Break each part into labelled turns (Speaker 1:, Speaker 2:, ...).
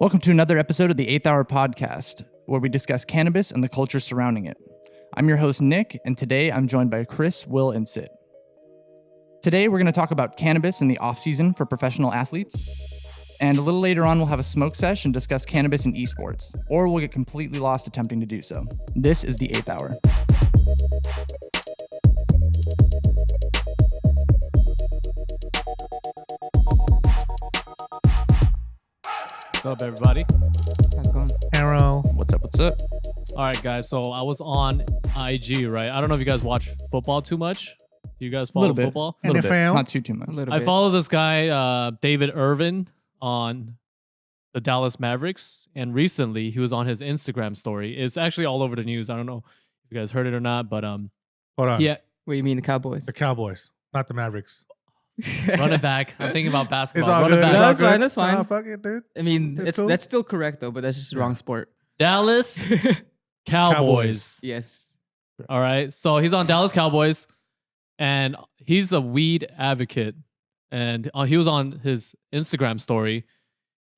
Speaker 1: Welcome to another episode of the 8th Hour Podcast, where we discuss cannabis and the culture surrounding it. I'm your host, Nick, and today I'm joined by Cris, Will, and Sitt. Today, we're going to talk about cannabis in the off-season for professional athletes. And a little later on, we'll have a smoke sesh and discuss cannabis in esports, or we'll get completely lost attempting to do so. This is the 8th Hour.
Speaker 2: What's up, everybody?
Speaker 3: How's it going?
Speaker 4: Arrow.
Speaker 1: What's up? What's up?
Speaker 2: All right, guys. So I was on IG, right? I don't know if you guys watch football too much. Do you guys follow
Speaker 1: Little bit.
Speaker 2: football?
Speaker 1: A little bit.
Speaker 4: NFL?
Speaker 1: Not too much.
Speaker 3: A little
Speaker 2: I
Speaker 3: bit.
Speaker 2: follow this guy, David Irvin, on the Dallas Mavericks, and recently he was on his Instagram story. It's actually all over the news. I don't know if you guys heard it or not, but
Speaker 4: Hold on.
Speaker 2: yeah,
Speaker 3: What, you mean the Cowboys?
Speaker 4: The Cowboys, not the Mavericks.
Speaker 2: run it back. I'm thinking about basketball.
Speaker 4: It's all
Speaker 2: Run
Speaker 4: good.
Speaker 2: it back.
Speaker 4: It's
Speaker 3: No,
Speaker 4: all
Speaker 3: that's fine,
Speaker 4: good.
Speaker 3: that's fine.
Speaker 4: Nah, fuck it, dude.
Speaker 3: I mean,
Speaker 4: That's cool.
Speaker 3: that's still correct though, but that's just the wrong sport.
Speaker 2: Dallas Cowboys.
Speaker 3: Yes.
Speaker 2: All right. So he's on Dallas Cowboys, and he's a weed advocate. And he was on his Instagram story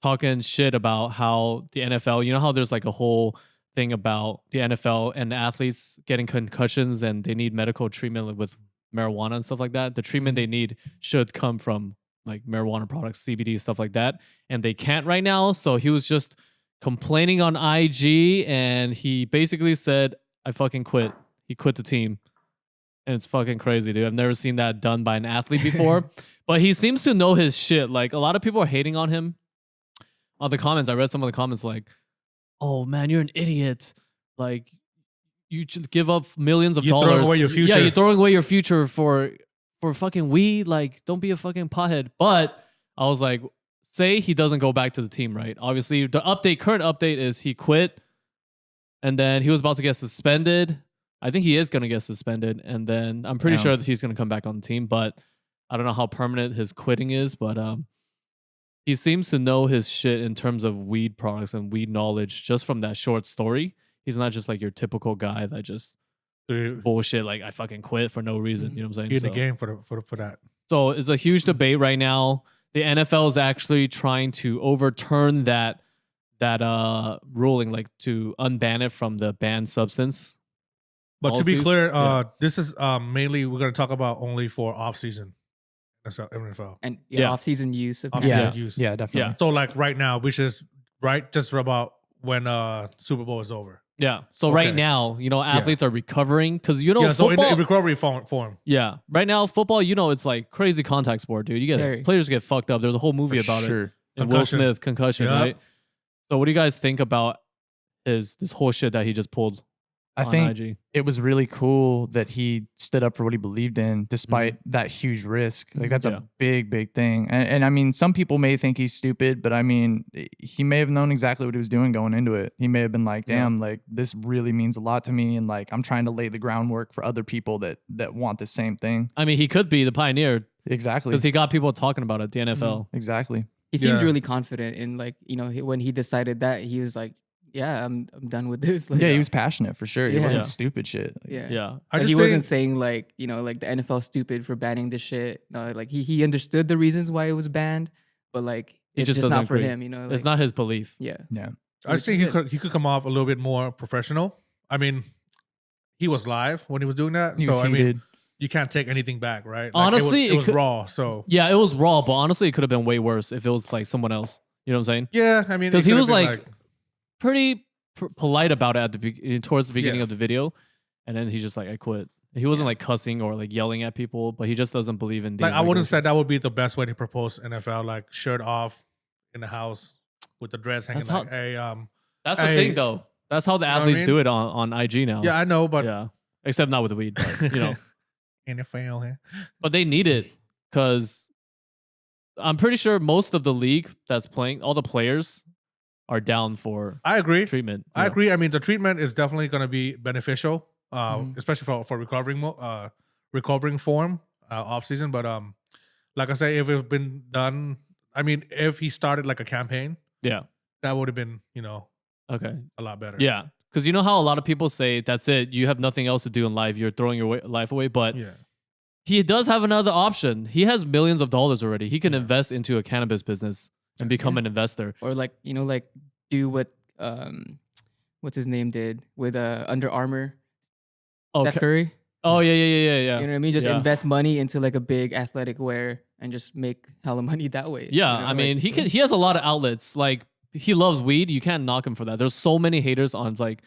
Speaker 2: talking shit about how the NFL, you know how there's like a whole thing about the NFL and the athletes getting concussions and they need medical treatment with marijuana and stuff like that. The treatment they need should come from like marijuana products, CBD, stuff like that. And they can't right now. So he was just complaining on IG, and he basically said, I fucking quit. He quit the team. And it's fucking crazy, dude. I've never seen that done by an athlete before. But he seems to know his shit. Like, a lot of people are hating on him. On the comments, I read some of the comments like, oh man, you're an idiot. Like, you should give up millions of
Speaker 4: You're
Speaker 2: dollars.
Speaker 4: throwing away your future.
Speaker 2: Yeah, you're throwing away your future for fucking weed. Like, don't be a fucking pothead. But I was like, say he doesn't go back to the team, right? Obviously, the current update is he quit, and then he was about to get suspended. I think he is going to get suspended, and then I'm pretty sure that he's going to come back on the team, but I don't know how permanent his quitting is, but he seems to know his shit in terms of weed products and weed knowledge just from that short story. He's not just like your typical guy that just
Speaker 4: Dude,
Speaker 2: bullshit, like I fucking quit for no reason. You know what I'm saying?
Speaker 4: be in the
Speaker 2: So-
Speaker 4: game for that.
Speaker 2: So it's a huge debate right now. The NFL is actually trying to overturn that ruling, like to unban it from the banned substance.
Speaker 4: But to be
Speaker 2: policies.
Speaker 4: clear,
Speaker 2: Yeah.
Speaker 4: this is mainly we're going to talk about only for off season. That's NFL.
Speaker 3: And
Speaker 2: Yeah.
Speaker 3: off-season use of
Speaker 4: Off-season
Speaker 1: Yeah,
Speaker 4: use.
Speaker 1: yeah, definitely.
Speaker 2: Yeah.
Speaker 4: So like right now, which is right just about when Super Bowl is over.
Speaker 2: Yeah. So right
Speaker 4: Okay.
Speaker 2: now, athletes are recovering because
Speaker 4: yeah. So
Speaker 2: football.
Speaker 4: in recovery form.
Speaker 2: Yeah. Right now, football, it's like crazy contact sport, dude. You get
Speaker 3: Very.
Speaker 2: players get fucked up. There's a whole movie about it.
Speaker 1: Sure.
Speaker 2: And Will
Speaker 4: Concussion.
Speaker 2: Smith concussion,
Speaker 4: Yeah.
Speaker 2: right? So what do you guys think about this whole shit that he just pulled
Speaker 1: I
Speaker 2: on
Speaker 1: think
Speaker 2: IG?
Speaker 1: it was really cool that he stood up for what he believed in despite
Speaker 2: Mm-hmm.
Speaker 1: that huge risk. Like, that's
Speaker 2: Yeah.
Speaker 1: a big thing. And I mean, some people may think he's stupid, but I mean, he may have known exactly what he was doing going into it. He may have been like, damn, like this really means a lot to me. And like, I'm trying to lay the groundwork for other people that want the same thing.
Speaker 2: I mean, he could be the pioneer
Speaker 1: Exactly.
Speaker 2: because he got people talking about it, the NFL.
Speaker 1: Exactly.
Speaker 3: He seemed
Speaker 4: Yeah.
Speaker 3: really confident in when he decided that, he was like, yeah, I'm done with this. Like,
Speaker 1: Yeah, he was passionate for sure. He
Speaker 3: Yeah.
Speaker 1: wasn't
Speaker 2: Yeah.
Speaker 1: stupid shit. Like,
Speaker 3: yeah.
Speaker 2: Yeah.
Speaker 4: I
Speaker 3: Like,
Speaker 4: just
Speaker 3: he
Speaker 4: think,
Speaker 3: wasn't saying like, like the NFL stupid for banning this shit. No, like he understood the reasons why it was banned, but like
Speaker 2: He
Speaker 3: it's
Speaker 2: just
Speaker 3: just not
Speaker 2: doesn't
Speaker 3: for
Speaker 2: agree.
Speaker 3: him,
Speaker 2: It's
Speaker 3: like,
Speaker 2: not his belief.
Speaker 3: yeah.
Speaker 1: Yeah.
Speaker 4: I just think
Speaker 3: Which
Speaker 4: he
Speaker 3: is good.
Speaker 4: could come off a little bit more professional. I mean, he was live when he was doing that,
Speaker 1: He
Speaker 4: so
Speaker 1: was
Speaker 4: I mean,
Speaker 1: heated.
Speaker 4: you can't take anything back, right?
Speaker 2: Honestly,
Speaker 4: it
Speaker 2: it
Speaker 4: was
Speaker 2: could-
Speaker 4: raw. So
Speaker 2: Yeah, it was raw, but honestly, it could have been way worse if it was like someone else. You know what I'm saying?
Speaker 4: yeah, I mean,
Speaker 2: 'Cause
Speaker 4: it
Speaker 2: he
Speaker 4: could've
Speaker 2: was,
Speaker 4: been,
Speaker 2: like, Pretty polite about it at towards the beginning
Speaker 4: Yeah.
Speaker 2: of the video, and then he's just like, I quit. He wasn't like cussing or like yelling at people, but he just doesn't believe in.
Speaker 4: like I wouldn't
Speaker 2: regulations.
Speaker 4: say that would be the best way to propose NFL, like shirt off in the house with the dreads hanging.
Speaker 2: That's
Speaker 4: Like,
Speaker 2: how-
Speaker 4: hey,
Speaker 2: That's the
Speaker 4: Hey,
Speaker 2: thing, though. That's how the
Speaker 4: you know what I
Speaker 2: athletes
Speaker 4: mean?
Speaker 2: do it on IG now.
Speaker 4: yeah, I know, but
Speaker 2: yeah, except not with the weed. But,
Speaker 4: NFL, huh?
Speaker 2: but they need it because I'm pretty sure most of the league that's playing, all the players are down for
Speaker 4: I agree.
Speaker 2: treatment.
Speaker 4: I
Speaker 2: Yeah.
Speaker 4: agree. I mean, the treatment is definitely going to be beneficial,
Speaker 3: Mhm.
Speaker 4: especially for recovering form off season. But like I say, if it's been done, I mean, if he started like a campaign,
Speaker 2: Yeah.
Speaker 4: that would have been
Speaker 2: Okay.
Speaker 4: a lot better.
Speaker 2: Yeah. Because you know how a lot of people say, that's it. You have nothing else to do in life. You're throwing your life away. But
Speaker 4: yeah.
Speaker 2: he does have another option. He has millions of dollars already. He can
Speaker 4: Yeah.
Speaker 2: invest into a cannabis business and become
Speaker 3: Yeah.
Speaker 2: an investor.
Speaker 3: Or like like do what what's his name did with Under Armour,
Speaker 2: Oh,
Speaker 3: Steph Curry.
Speaker 2: oh yeah.
Speaker 3: You know what I mean? Just
Speaker 2: Yeah.
Speaker 3: invest money into like a big athletic wear and just make hella money that way.
Speaker 2: Yeah,
Speaker 3: you know?
Speaker 2: I mean,
Speaker 3: like,
Speaker 2: he has a lot of outlets. Like he loves weed. You can't knock him for that. There's so many haters on like,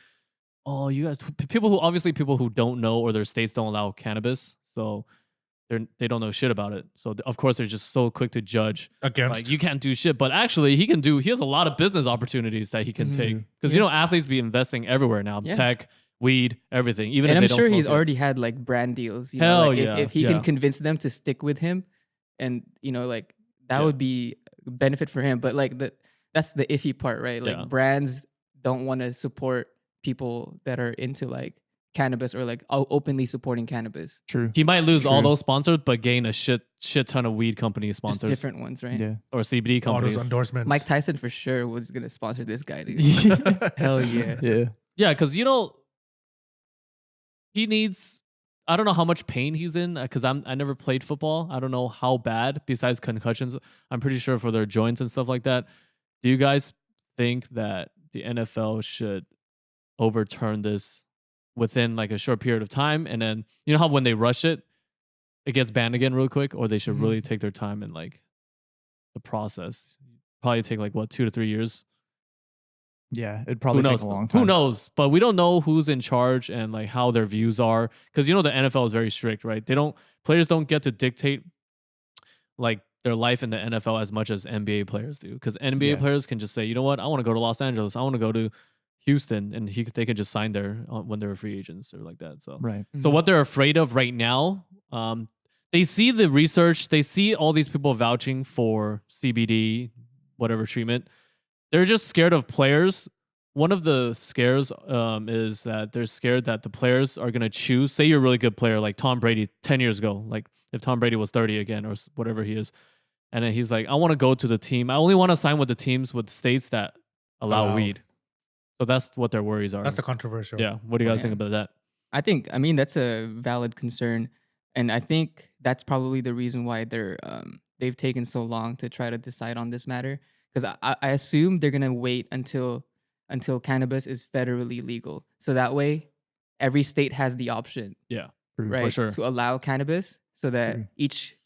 Speaker 2: oh, you guys, people who don't know or their states don't allow cannabis, so they don't know shit about it. So of course they're just so quick to judge.
Speaker 4: Against.
Speaker 2: Like you can't do shit, but actually he can do. He has a lot of business opportunities that he can take because you know athletes be investing everywhere now.
Speaker 3: Yeah.
Speaker 2: Tech, weed, everything. Even
Speaker 3: and
Speaker 2: if
Speaker 3: I'm
Speaker 2: they
Speaker 3: sure
Speaker 2: don't
Speaker 3: he's
Speaker 2: smoke it.
Speaker 3: already had like brand deals. You
Speaker 2: Hell
Speaker 3: know, like
Speaker 2: yeah,
Speaker 3: if he
Speaker 2: yeah.
Speaker 3: can convince them to stick with him, and like that
Speaker 2: Yeah.
Speaker 3: would be a benefit for him. But like that's the iffy part, right? Like
Speaker 2: Yeah.
Speaker 3: brands don't want to support people that are into like cannabis or like openly supporting cannabis.
Speaker 1: True.
Speaker 2: He might lose all
Speaker 1: True.
Speaker 2: those sponsors, but gain a shit ton of weed company
Speaker 3: Just
Speaker 2: sponsors
Speaker 3: different ones, right?
Speaker 1: Yeah.
Speaker 2: or CBD
Speaker 4: all those
Speaker 2: companies.
Speaker 4: endorsements.
Speaker 3: Mike Tyson for sure was gonna sponsor this guy, dude. Hell yeah.
Speaker 1: Yeah.
Speaker 2: Yeah, because you know he needs. I don't know how much pain he's in because I never played football. I don't know how bad besides concussions. I'm pretty sure for their joints and stuff like that. Do you guys think that the NFL should overturn this within like a short period of time, and then you know how when they rush it, it gets banned again real quick, or they should
Speaker 3: Mhm.
Speaker 2: really take their time and like the process? Probably take like what 2 to 3 years.
Speaker 1: Yeah. It'd
Speaker 2: Who
Speaker 1: probably
Speaker 2: knows?
Speaker 1: take a long time.
Speaker 2: Who knows? But we don't know who's in charge and like how their views are because you know the NFL is very strict, right? Players don't get to dictate like their life in the NFL as much as NBA players do because NBA
Speaker 1: Yeah.
Speaker 2: players can just say, you know what, I want to go to Los Angeles, I want to go to Houston, and they can just sign there when they're free agents or like that. So
Speaker 1: Right.
Speaker 2: so what they're afraid of right now, they see the research, they see all these people vouching for CBD, whatever treatment. They're just scared of players. One of the scares is that they're scared that the players are going to choose. Say you're a really good player like Tom Brady 10 years ago, like if Tom Brady was 30 again or whatever he is. And then he's like, I want to go to the team. I only want to sign with the teams with states that allow weed. So that's what their worries are.
Speaker 4: That's the controversial.
Speaker 2: Yeah. What do you guys
Speaker 3: Yeah.
Speaker 2: think about that?
Speaker 3: I mean that's a valid concern, and I think that's probably the reason why they've taken so long to try to decide on this matter. Because I assume they're gonna wait until cannabis is federally legal, so that way every state has the option,
Speaker 2: Yeah.
Speaker 1: True.
Speaker 3: right,
Speaker 2: sure.
Speaker 3: to allow cannabis, so that
Speaker 1: True.
Speaker 3: each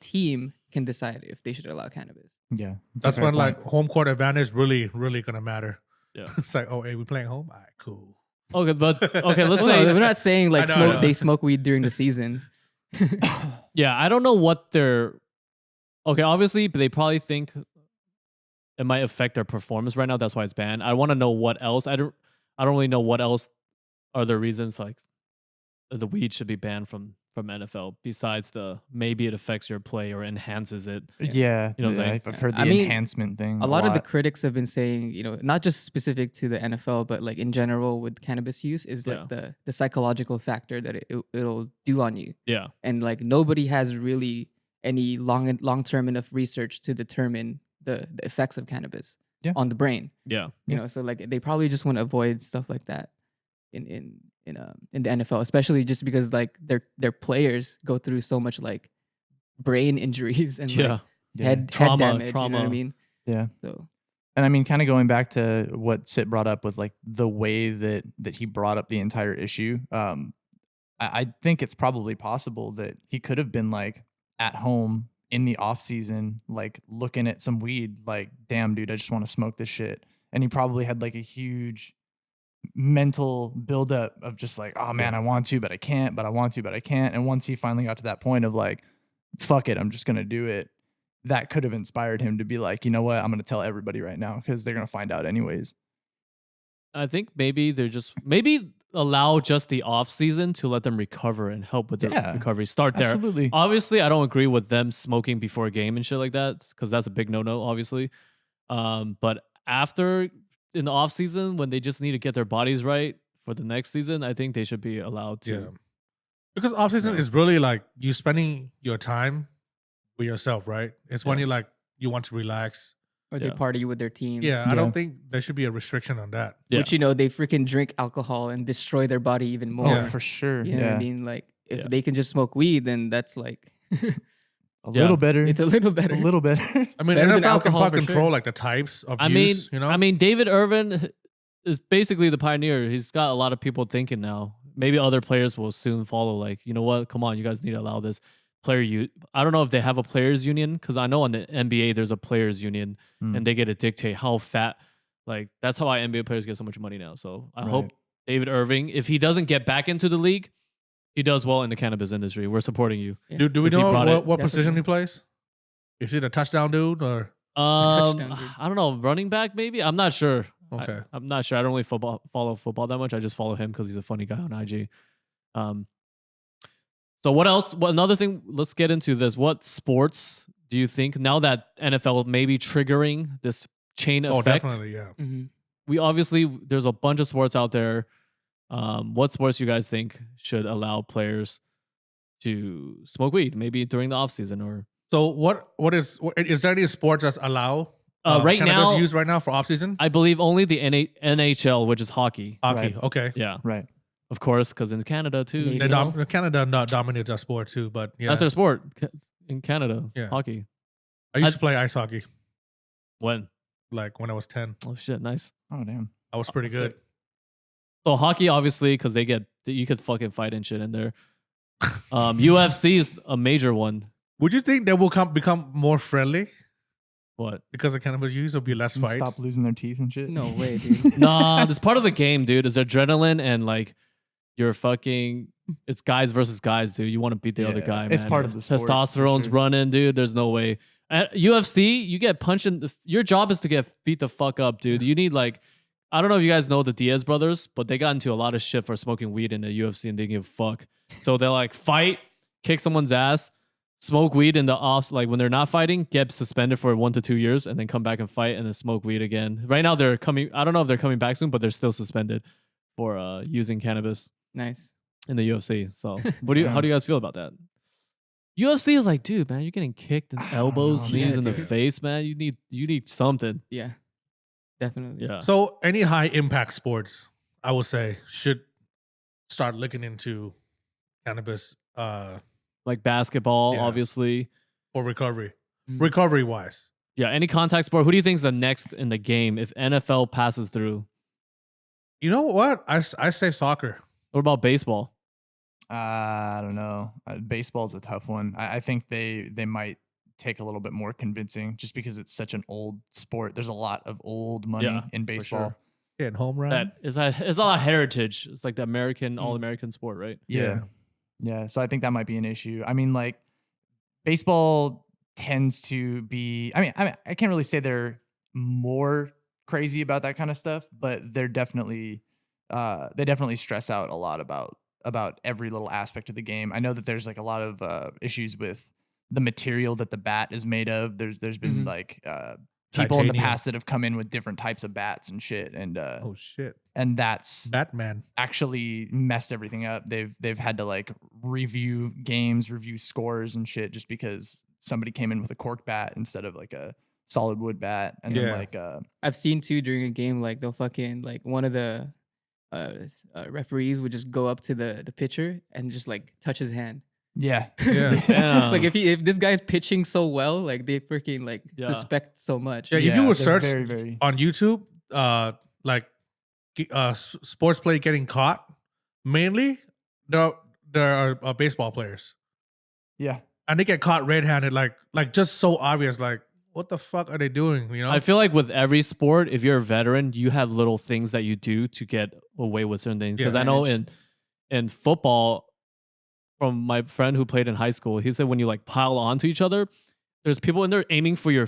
Speaker 3: team can decide if they should allow cannabis.
Speaker 1: Yeah. It's
Speaker 4: That's
Speaker 1: a fair
Speaker 4: when
Speaker 1: point.
Speaker 4: like home court advantage really gonna matter.
Speaker 2: Yeah.
Speaker 4: It's like, oh, hey, we playing home? All right, cool.
Speaker 2: Okay, but okay, let's
Speaker 3: Well, no,
Speaker 2: say
Speaker 3: we're not saying like
Speaker 4: I know.
Speaker 3: they smoke weed during the season.
Speaker 2: yeah, I don't know what they're okay, obviously they probably think it might affect their performance right now. That's why it's banned. I want to know what else. I don't really know what else are the reasons like the weed should be banned from NFL besides the maybe it affects your play or enhances it.
Speaker 1: Yeah.
Speaker 2: You know what I'm
Speaker 1: yeah,
Speaker 2: saying?
Speaker 1: I've heard the
Speaker 3: I mean,
Speaker 1: enhancement thing.
Speaker 3: A lot of the critics have been saying, not just specific to the NFL, but like in general with cannabis use is like the psychological factor that it'll do on you.
Speaker 2: Yeah.
Speaker 3: And like nobody has really any long-term enough research to determine the effects of cannabis on the brain.
Speaker 2: Yeah.
Speaker 3: You know, so like they probably just want to avoid stuff like that in the NFL, especially just because like their players go through so much like brain injuries and like head damage. You know what I mean?
Speaker 1: Yeah.
Speaker 3: So,
Speaker 1: and I mean, kind of going back to what Sitt brought up with like the way that he brought up the entire issue. I think it's probably possible that he could have been like at home in the off season, like looking at some weed, like, damn, dude, I just want to smoke this shit. And he probably had like a huge mental buildup of just like, oh man, I want to, but I can't, but I want to, but I can't. And once he finally got to that point of like, fuck it, I'm just going to do it. That could have inspired him to be like, you know what, I'm going to tell everybody right now because they're going to find out anyways.
Speaker 2: I think maybe they're just allow just the off season to let them recover and help with their recovery. Start there.
Speaker 1: Absolutely.
Speaker 2: Obviously, I don't agree with them smoking before a game and shit like that because that's a big no-no, obviously. But after in the off season, when they just need to get their bodies right for the next season, I think they should be allowed to.
Speaker 4: Yeah. Because off season is really like you spending your time with yourself, right? It's when you want to relax.
Speaker 3: Or they party with their team.
Speaker 4: Yeah, I don't think there should be a restriction on that.
Speaker 2: Yeah.
Speaker 3: Which, they freaking drink alcohol and destroy their body even more.
Speaker 1: Oh, for sure.
Speaker 3: You know what I mean? Like, if they can just smoke weed, then that's like...
Speaker 1: A
Speaker 2: Yeah.
Speaker 1: little better.
Speaker 3: It's a little better.
Speaker 1: a little better.
Speaker 4: I mean,
Speaker 3: Better than
Speaker 4: NFL can
Speaker 3: alcohol
Speaker 4: probably
Speaker 3: for
Speaker 4: control
Speaker 3: sure.
Speaker 4: like the types of
Speaker 2: I mean,
Speaker 4: use. You know,
Speaker 2: I mean, David Irvin is basically the pioneer. He's got a lot of people thinking now. Maybe other players will soon follow. Like, you know what? Come on, you guys need to allow this player. I don't know if they have a players union because I know in the NBA there's a players union and they get to dictate how fat. Like that's how NBA players get so much money now. So I hope
Speaker 1: Right.
Speaker 2: David Irving, if he doesn't get back into the league, he does well in the cannabis industry. We're supporting you.
Speaker 3: Yeah.
Speaker 4: do we
Speaker 2: 'Cause he
Speaker 4: know
Speaker 2: brought it-
Speaker 4: what position he
Speaker 3: Definitely.
Speaker 4: plays? Is he the touchdown dude or
Speaker 3: touchdown, dude.
Speaker 2: I don't know, running back maybe. I'm not sure.
Speaker 4: okay?
Speaker 2: I'm not sure. I don't really follow football that much. I just follow him because he's a funny guy on IG. So what else? Well, another thing. Let's get into this. What sports do you think now that NFL may be triggering this chain
Speaker 4: Oh,
Speaker 2: effect?
Speaker 4: definitely, yeah.
Speaker 3: hmm
Speaker 2: We obviously there's a bunch of sports out there. What sports you guys think should allow players to smoke weed? Maybe during the off season or
Speaker 4: So is there any sports that's allow
Speaker 2: right
Speaker 4: cannabis
Speaker 2: now.
Speaker 4: use right now for off season?
Speaker 2: I believe only the NHL, which is hockey.
Speaker 4: Hockey,
Speaker 1: Right.
Speaker 4: okay.
Speaker 2: Yeah,
Speaker 1: Right.
Speaker 2: of course, because in Canada too,
Speaker 3: Canadian. Yes.
Speaker 4: Canada dominates that sport too, but yeah,
Speaker 2: that's their sport in Canada.
Speaker 4: Yeah.
Speaker 2: Hockey.
Speaker 4: I used to play ice hockey
Speaker 2: When?
Speaker 4: like when I was 10.
Speaker 2: Oh shit, nice.
Speaker 1: Oh damn.
Speaker 4: I was pretty good.
Speaker 2: Sick. So hockey, obviously, because you could fucking fight and shit in there. UFC is a major one.
Speaker 4: Would you think they will become more friendly
Speaker 2: What?
Speaker 4: because of cannabis use? There'll be less
Speaker 1: And
Speaker 4: fights.
Speaker 1: Stop losing their teeth and shit.
Speaker 3: No way, dude.
Speaker 2: Nah, this part of the game, dude. Is adrenaline and like you're fucking. It's guys versus guys, dude. You want to beat the other
Speaker 1: Yeah,
Speaker 2: guy.
Speaker 1: it's
Speaker 2: man.
Speaker 1: part of the sport, for
Speaker 2: Testosterone's
Speaker 1: sure.
Speaker 2: running, dude. There's no way. At UFC, you get punched in. Your job is to get beat the fuck up, dude. You need like. I don't know if you guys know the Diaz brothers, but they got into a lot of shit for smoking weed in the UFC and they didn't give a fuck. So they're like fight, kick someone's ass, smoke weed in the off, like when they're not fighting, get suspended for 1 to 2 years, and then come back and fight and then smoke weed again. Right now they're coming. I don't know if they're coming back soon, but they're still suspended for using cannabis
Speaker 3: Nice.
Speaker 2: in the UFC. So how do you guys feel about that? UFC is like, dude, man, you're getting kicked in
Speaker 1: I don't
Speaker 2: elbows,
Speaker 1: know,
Speaker 2: knees
Speaker 3: man,
Speaker 2: in the
Speaker 3: dude.
Speaker 2: face, man. You need something.
Speaker 3: Yeah. Definitely.
Speaker 2: Yeah.
Speaker 4: So any high impact sports, I would say, should start looking into cannabis
Speaker 2: Like basketball,
Speaker 4: Yeah.
Speaker 2: obviously.
Speaker 4: for recovery.
Speaker 3: Mhm.
Speaker 4: Recovery wise.
Speaker 2: Yeah, any contact sport. Who do you think is the next in the game if NFL passes through?
Speaker 4: You know what? I say soccer.
Speaker 2: What about baseball?
Speaker 1: I don't know. Baseball's a tough one. I think they might take a little bit more convincing just because it's such an old sport. There's a lot of old money
Speaker 2: Yeah,
Speaker 1: in
Speaker 2: for
Speaker 1: baseball.
Speaker 2: sure.
Speaker 4: Hitting home run.
Speaker 2: That is it's a lot of heritage. It's like the American,
Speaker 3: Mm.
Speaker 2: all American sport, right?
Speaker 1: Yeah. Yeah. So I think that might be an issue. I mean, like baseball tends to be, I mean, I can't really say they're more crazy about that kind of stuff, but they're definitely, they definitely stress out a lot about every little aspect of the game. I know that there's like a lot of issues with the material that the bat is made of. There's been
Speaker 3: Mhm.
Speaker 1: like people in the
Speaker 4: Titanium.
Speaker 1: past that have come in with different types of bats and shit, and
Speaker 4: Oh shit.
Speaker 1: that's
Speaker 4: Batman.
Speaker 1: actually messed everything up. They've had to like review games, review scores and shit just because somebody came in with a cork bat instead of like a solid wood bat, and
Speaker 4: Yeah.
Speaker 1: then like
Speaker 3: I've seen too during a game, like they'll fucking like one of the referees would just go up to the pitcher and just like touch his hand.
Speaker 1: yeah.
Speaker 4: Yeah.
Speaker 2: Yeah.
Speaker 3: Like if this guy's pitching so well, like they freaking like
Speaker 2: Yeah.
Speaker 3: suspect so much.
Speaker 4: Yeah, if you would
Speaker 1: they're
Speaker 4: search
Speaker 1: very, very
Speaker 4: on YouTube, sports play getting caught, mainly there are baseball players,
Speaker 1: yeah.
Speaker 4: and they get caught red-handed, like just so obvious, like what the fuck are they doing? You know?
Speaker 2: I feel like with every sport, if you're a veteran, you have little things that you do to get away with certain things. Because
Speaker 4: Yeah.
Speaker 2: I know in football, from my friend who played in high school, he said when you like pile onto each other, there's people in there aiming for your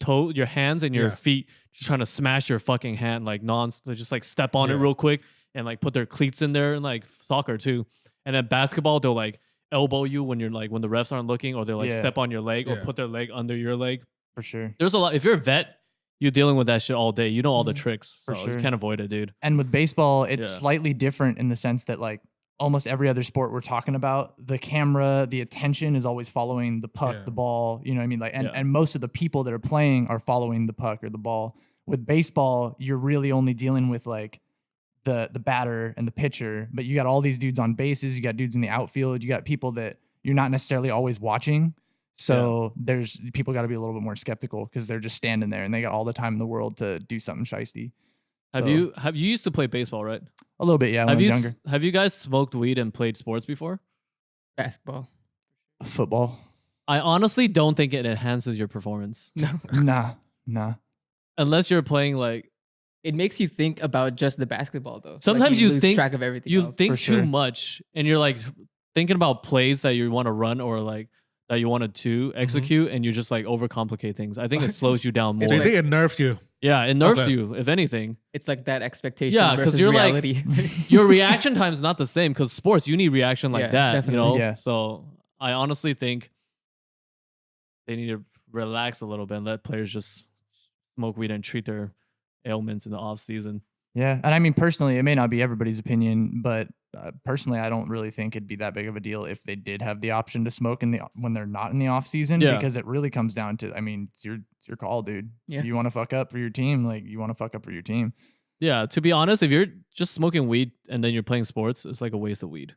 Speaker 2: your hands and your
Speaker 4: Yeah.
Speaker 2: feet, just trying to smash your fucking hand like they just like step on it
Speaker 4: Yeah.
Speaker 2: real quick and like put their cleats in there, and like soccer too. And at basketball, they'll like elbow you when you're like when the refs aren't looking, or they'll like
Speaker 1: Yeah.
Speaker 2: step on your leg or
Speaker 4: Yeah.
Speaker 2: put their leg under your leg.
Speaker 1: For sure.
Speaker 2: There's a lot. If you're a vet, you're dealing with that shit all day. You know all the
Speaker 1: Mhm.
Speaker 2: tricks.
Speaker 1: For
Speaker 2: So
Speaker 1: sure.
Speaker 2: you can't avoid it, dude.
Speaker 1: And with baseball, it's
Speaker 2: Yeah.
Speaker 1: slightly different in the sense that like almost every other sport we're talking about, the camera, the attention is always following the puck,
Speaker 4: Yeah.
Speaker 1: the ball, you know what I mean? Like,
Speaker 2: Yeah.
Speaker 1: and most of the people that are playing are following the puck or the ball. With baseball, you're really only dealing with like the batter and the pitcher, but you got all these dudes on bases, you got dudes in the outfield, you got people that you're not necessarily always watching. So there's people got to be a little bit more skeptical because they're just standing there and they got all the time in the world to do something shiesty.
Speaker 2: Have you used to play baseball, right?
Speaker 1: A little bit, yeah. When I was younger.
Speaker 2: Have you guys smoked weed and played sports before?
Speaker 3: Basketball.
Speaker 1: Football.
Speaker 2: I honestly don't think it enhances your performance.
Speaker 3: No.
Speaker 1: Nah.
Speaker 2: Unless you're playing like.
Speaker 3: It makes you think about just the basketball though.
Speaker 2: Sometimes you
Speaker 3: lose
Speaker 2: think
Speaker 3: track of everything.
Speaker 2: You
Speaker 3: else.
Speaker 2: think
Speaker 1: For sure.
Speaker 2: too much, and you're like thinking about plays that you want to run or like that you want to execute, and you just like overcomplicate things. I think it slows you down more.
Speaker 4: I think it nerfs you.
Speaker 2: Yeah, it nerves
Speaker 4: Okay.
Speaker 2: you, if anything.
Speaker 3: It's like that expectation
Speaker 2: Yeah, 'cause
Speaker 3: versus
Speaker 2: you're like-
Speaker 3: reality.
Speaker 2: Your reaction time is not the same because sports, you need reaction like
Speaker 3: Yeah,
Speaker 2: that,
Speaker 3: definitely.
Speaker 2: you know?
Speaker 1: Yeah.
Speaker 2: So I honestly think they need to relax a little bit and let players just smoke weed and treat their ailments in the off season.
Speaker 1: Yeah, and I mean personally, it may not be everybody's opinion, but personally, I don't really think it'd be that big of a deal if they did have the option to smoke when they're not in the off season,
Speaker 2: Yeah.
Speaker 1: because it really comes down to, I mean, it's your call, dude.
Speaker 3: Yeah.
Speaker 1: You want to fuck up for your team, like you want to fuck up for your team.
Speaker 2: Yeah, to be honest, if you're just smoking weed and then you're playing sports, it's like a waste of weed.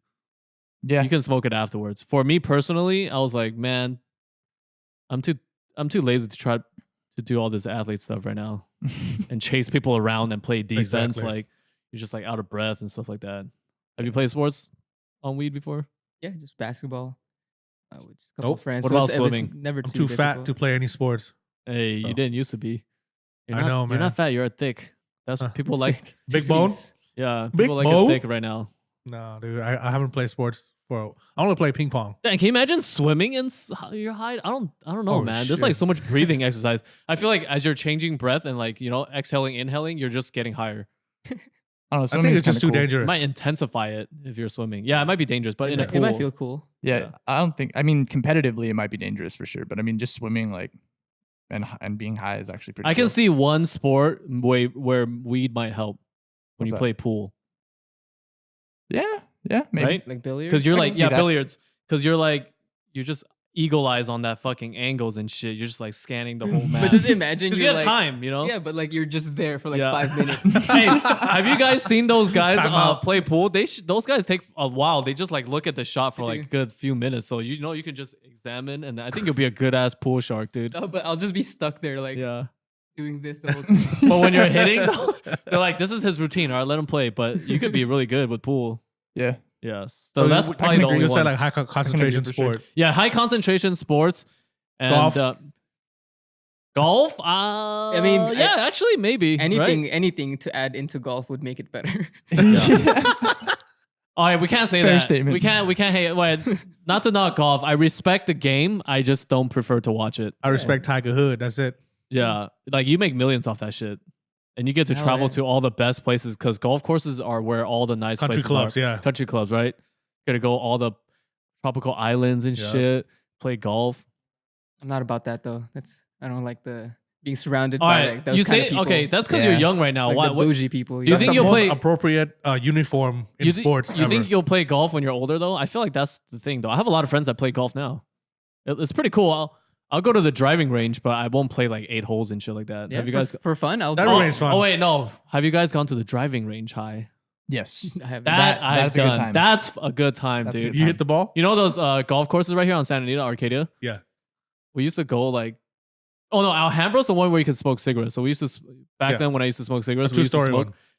Speaker 1: Yeah,
Speaker 2: You can smoke it afterwards. For me personally, I was like, man, I'm too lazy to try to do all this athlete stuff right now and chase people around and play defense.
Speaker 4: Exactly.
Speaker 2: Like you're just like out of breath and stuff like that. Have you played sports on weed before?
Speaker 3: yeah, just basketball. With just a couple
Speaker 4: Nope.
Speaker 3: friends.
Speaker 2: What
Speaker 3: So
Speaker 2: about
Speaker 3: it was
Speaker 2: swimming?
Speaker 3: Never
Speaker 4: I'm too fat
Speaker 3: difficult.
Speaker 4: to play any sports.
Speaker 2: Hey, you
Speaker 4: Oh.
Speaker 2: didn't used to be. You're
Speaker 4: I
Speaker 2: not,
Speaker 4: know,
Speaker 2: You're
Speaker 4: man.
Speaker 2: not fat. You're thick. That's what people like.
Speaker 3: Thick.
Speaker 4: Big
Speaker 3: Two
Speaker 4: bone?
Speaker 3: Cs.
Speaker 2: Yeah,
Speaker 4: Big
Speaker 2: people like
Speaker 4: Mo?
Speaker 2: it thick right now.
Speaker 4: No, dude, I haven't played sports for. I only play ping pong.
Speaker 2: Dang, can you imagine swimming in your height? I don't know,
Speaker 4: Oh,
Speaker 2: man. There's like
Speaker 4: shit.
Speaker 2: so much breathing exercise. I feel like as you're changing breath and like, you know, exhaling, inhaling, you're just getting higher.
Speaker 1: I don't know.
Speaker 4: I
Speaker 1: Swimming
Speaker 4: think
Speaker 1: is
Speaker 4: it's just
Speaker 1: kinda
Speaker 4: too
Speaker 1: cool.
Speaker 2: It
Speaker 4: dangerous.
Speaker 2: might intensify it if you're swimming. Yeah, it might be dangerous, but in a
Speaker 3: It
Speaker 2: pool.
Speaker 3: might feel cool.
Speaker 1: Yeah,
Speaker 2: Yeah.
Speaker 1: I don't think. I mean, competitively, it might be dangerous for sure, but I mean, just swimming like and being high is actually pretty.
Speaker 2: I can
Speaker 1: chill.
Speaker 2: see one sport where weed might help when
Speaker 1: What's
Speaker 2: you
Speaker 1: that?
Speaker 2: play pool,
Speaker 1: Yeah, maybe.
Speaker 2: right?
Speaker 3: Like billiards.
Speaker 2: Because you're
Speaker 1: I can
Speaker 2: like,
Speaker 1: see
Speaker 2: yeah,
Speaker 1: that.
Speaker 2: billiards. Because you're like, you're just eagle eyes on that fucking angles and shit. You're just like scanning the whole map.
Speaker 3: But just imagine
Speaker 2: Because
Speaker 3: you're
Speaker 2: you have
Speaker 3: like,
Speaker 2: time, you know?
Speaker 3: yeah, but like you're just there for like
Speaker 2: Yeah.
Speaker 3: 5 minutes.
Speaker 2: Hey, have you guys seen those guys
Speaker 4: Time out.
Speaker 2: play pool? Those guys take a while. They just like look at the shot for
Speaker 3: They
Speaker 2: like a
Speaker 3: do.
Speaker 2: good few minutes. So you know you can just examine, and I think you'll be a good ass pool shark, dude.
Speaker 3: No, but I'll just be stuck there like
Speaker 2: Yeah.
Speaker 3: doing this the whole time.
Speaker 2: But when you're hitting, though, they're like, this is his routine. All right, let him play. But you could be really good with pool.
Speaker 1: Yeah.
Speaker 2: Yes. So that's
Speaker 1: I
Speaker 2: probably
Speaker 1: can
Speaker 2: the
Speaker 1: agree
Speaker 2: only
Speaker 4: You
Speaker 2: one.
Speaker 4: said like high concentration
Speaker 1: for sure.
Speaker 4: sport.
Speaker 2: Yeah, high concentration sports and
Speaker 4: Golf?
Speaker 2: golf.
Speaker 3: mean,
Speaker 2: yeah, actually, maybe
Speaker 3: Anything to add into golf would make it better.
Speaker 2: All right, we can't say
Speaker 1: Fair
Speaker 2: that.
Speaker 1: statement.
Speaker 2: We can't hate. Wait, not to knock golf. I respect the game. I just don't prefer to watch it.
Speaker 4: I respect Tiger Hood. That's it.
Speaker 2: Yeah, like you make millions off that shit, and you get to
Speaker 3: Hell
Speaker 2: travel
Speaker 3: yeah.
Speaker 2: to all the best places because golf courses are where all the nice
Speaker 4: Country
Speaker 2: places
Speaker 4: clubs,
Speaker 2: are.
Speaker 4: yeah.
Speaker 2: Country clubs, right? Got to go all the tropical islands and
Speaker 4: Yeah.
Speaker 2: shit. Play golf.
Speaker 3: I'm not about that though. I don't like the being surrounded
Speaker 2: All
Speaker 3: by
Speaker 2: right,
Speaker 3: like those
Speaker 2: you
Speaker 3: kind
Speaker 2: say
Speaker 3: of people.
Speaker 2: okay. That's because
Speaker 1: Yeah.
Speaker 2: you're young right now.
Speaker 3: like
Speaker 2: Why?
Speaker 3: the
Speaker 2: What,
Speaker 3: bougie people.
Speaker 2: Do you
Speaker 4: That's
Speaker 2: think
Speaker 4: the
Speaker 2: you'll
Speaker 4: most
Speaker 2: play-
Speaker 4: appropriate uniform in
Speaker 2: you
Speaker 4: sports
Speaker 2: you think
Speaker 4: ever.
Speaker 2: you'll play golf when you're older though? I feel like that's the thing though. I have a lot of friends that play golf now. It's pretty cool. I'll go to the driving range, but I won't play like 8 holes and shit like that.
Speaker 3: Yeah,
Speaker 2: Have you guys?
Speaker 3: for fun? I'll
Speaker 4: That
Speaker 3: do
Speaker 4: remains fun.
Speaker 2: Oh wait, no. Have you guys gone to the driving range high?
Speaker 1: Yes.
Speaker 3: I have
Speaker 2: That I've
Speaker 1: that's a good
Speaker 2: done.
Speaker 1: time.
Speaker 2: That's a good time,
Speaker 1: That's a
Speaker 2: dude.
Speaker 1: good
Speaker 4: You hit the ball?
Speaker 2: You know those golf courses right here on Santa Anita, Arcadia?
Speaker 4: Yeah.
Speaker 2: We used to go like, oh no, Alhambra's the one where you can smoke cigarettes. So we used to back
Speaker 4: Yeah.
Speaker 2: then when I used to smoke
Speaker 4: A
Speaker 2: cigarettes, we used to
Speaker 4: two-story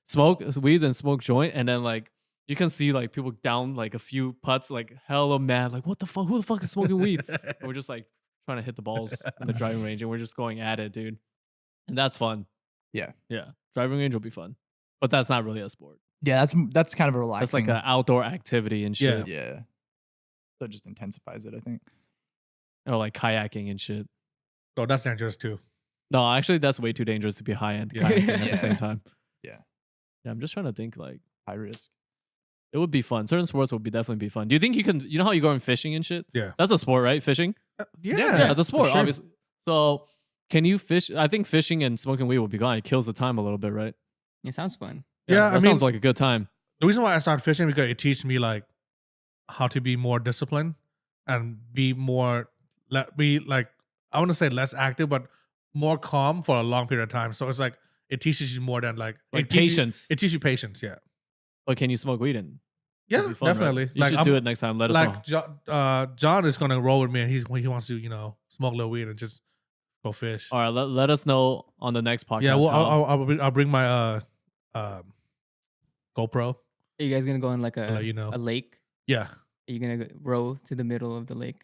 Speaker 2: smoke
Speaker 4: one.
Speaker 2: weed and smoke joint, and then like you can see like people down like a few putts, like hella mad, like what the fuck? Who the fuck is smoking weed? And we're just like trying to hit the balls in the driving range, and we're just going at it, dude. And that's fun.
Speaker 1: Yeah.
Speaker 2: Yeah, driving range will be fun, but that's not really a sport.
Speaker 1: Yeah, that's kind of a relaxing.
Speaker 2: That's like an outdoor activity and shit,
Speaker 1: Yeah. So it just intensifies it, I think.
Speaker 2: or like kayaking and shit.
Speaker 4: Oh, that's dangerous too.
Speaker 2: No, actually, that's way too dangerous to be high end
Speaker 4: Yeah.
Speaker 2: kayaking at the
Speaker 1: Yeah.
Speaker 2: same time.
Speaker 1: Yeah.
Speaker 2: Yeah, I'm just trying to think like
Speaker 1: High risk.
Speaker 2: it would be fun. Certain sports would definitely be fun. Do you think you can? You know how you go in fishing and shit?
Speaker 4: Yeah.
Speaker 2: That's a sport, right? Fishing.
Speaker 4: Yeah.
Speaker 2: Yeah, it's a sport,
Speaker 1: sure.
Speaker 2: obviously. So, can you fish? I think fishing and smoking weed would be gone. It kills the time a little bit, right?
Speaker 3: It sounds fun.
Speaker 4: Yeah,
Speaker 2: that
Speaker 4: I mean-
Speaker 2: sounds like a good time.
Speaker 4: The reason why I started fishing because it teaches me like how to be more disciplined and be more be like I want to say less active but more calm for a long period of time. So it's like it teaches you more than like
Speaker 2: Like
Speaker 4: it gives you-
Speaker 2: patience.
Speaker 4: It teaches you patience, yeah.
Speaker 2: But can you smoke weed in?
Speaker 4: Yeah,
Speaker 2: be fun, right?
Speaker 4: definitely.
Speaker 2: You should do it next time. Let us know.
Speaker 4: Like John is gonna roll with me, and he wants to smoke a little weed and just go fish.
Speaker 2: All right, let us know on the next podcast.
Speaker 4: Yeah, well,
Speaker 2: how-
Speaker 4: I'll bring my GoPro.
Speaker 3: Are you guys gonna go in like
Speaker 4: I'll let you know.
Speaker 3: a lake?
Speaker 4: Yeah.
Speaker 3: Are you gonna row to the middle of the lake?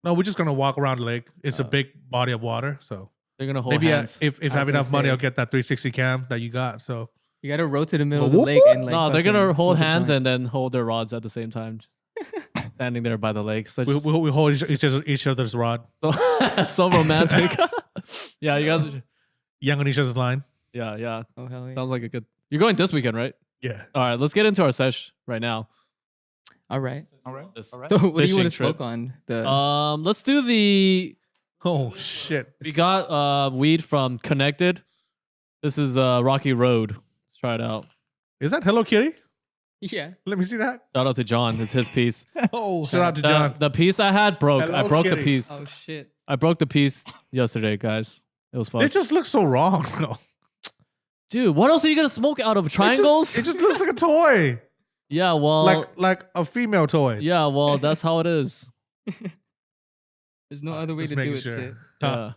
Speaker 4: No, we're just gonna walk around the lake. It's a
Speaker 3: Oh.
Speaker 4: big body of water, so
Speaker 2: they're gonna hold
Speaker 4: maybe
Speaker 2: hands.
Speaker 4: if I
Speaker 3: was
Speaker 4: have
Speaker 3: gonna
Speaker 4: enough money,
Speaker 3: say.
Speaker 4: I'll get that 360 cam that you got. So
Speaker 3: You gotta row to the middle
Speaker 4: Well,
Speaker 3: of the
Speaker 4: whoop,
Speaker 3: lake
Speaker 4: whoop.
Speaker 3: and like.
Speaker 2: No, they're gonna
Speaker 3: fucking
Speaker 2: hold
Speaker 3: smoke a
Speaker 2: hands
Speaker 3: joint.
Speaker 2: and then hold their rods at the same time, standing there by the lake. Such
Speaker 4: we hold each other's rod,
Speaker 2: so romantic. Yeah, you guys.
Speaker 4: young on each other's line.
Speaker 2: Yeah.
Speaker 3: Oh hell yeah!
Speaker 2: Sounds like a good. You're going this weekend, right?
Speaker 4: Yeah.
Speaker 2: All right, let's get into our sesh right now.
Speaker 3: All right.
Speaker 1: All right.
Speaker 2: This-
Speaker 1: All right.
Speaker 3: So what do you
Speaker 2: Fishing
Speaker 3: want to
Speaker 2: trip.
Speaker 3: smoke on? The
Speaker 2: Let's do the.
Speaker 4: Oh shit.
Speaker 2: We got weed from Connected. This is Rocky Road. Let's try it out.
Speaker 4: Is that Hello Kitty?
Speaker 3: yeah.
Speaker 4: Let me see that.
Speaker 2: Shout out to John. It's his piece.
Speaker 4: Oh, shout out to John.
Speaker 2: The piece I had broke. I
Speaker 4: Hello
Speaker 2: broke the
Speaker 4: Kitty.
Speaker 2: piece.
Speaker 3: Oh shit.
Speaker 2: I broke the piece yesterday, guys. It was fun.
Speaker 4: It just looks so wrong. No.
Speaker 2: Dude, what else are you gonna smoke out of triangles?
Speaker 4: It just looks like a toy,
Speaker 2: Yeah, well,
Speaker 4: like a female toy.
Speaker 2: yeah, well, that's how it is.
Speaker 3: There's no other way
Speaker 4: Just
Speaker 3: to do
Speaker 4: making
Speaker 3: it.
Speaker 4: sure.
Speaker 3: Sid.
Speaker 2: Yeah,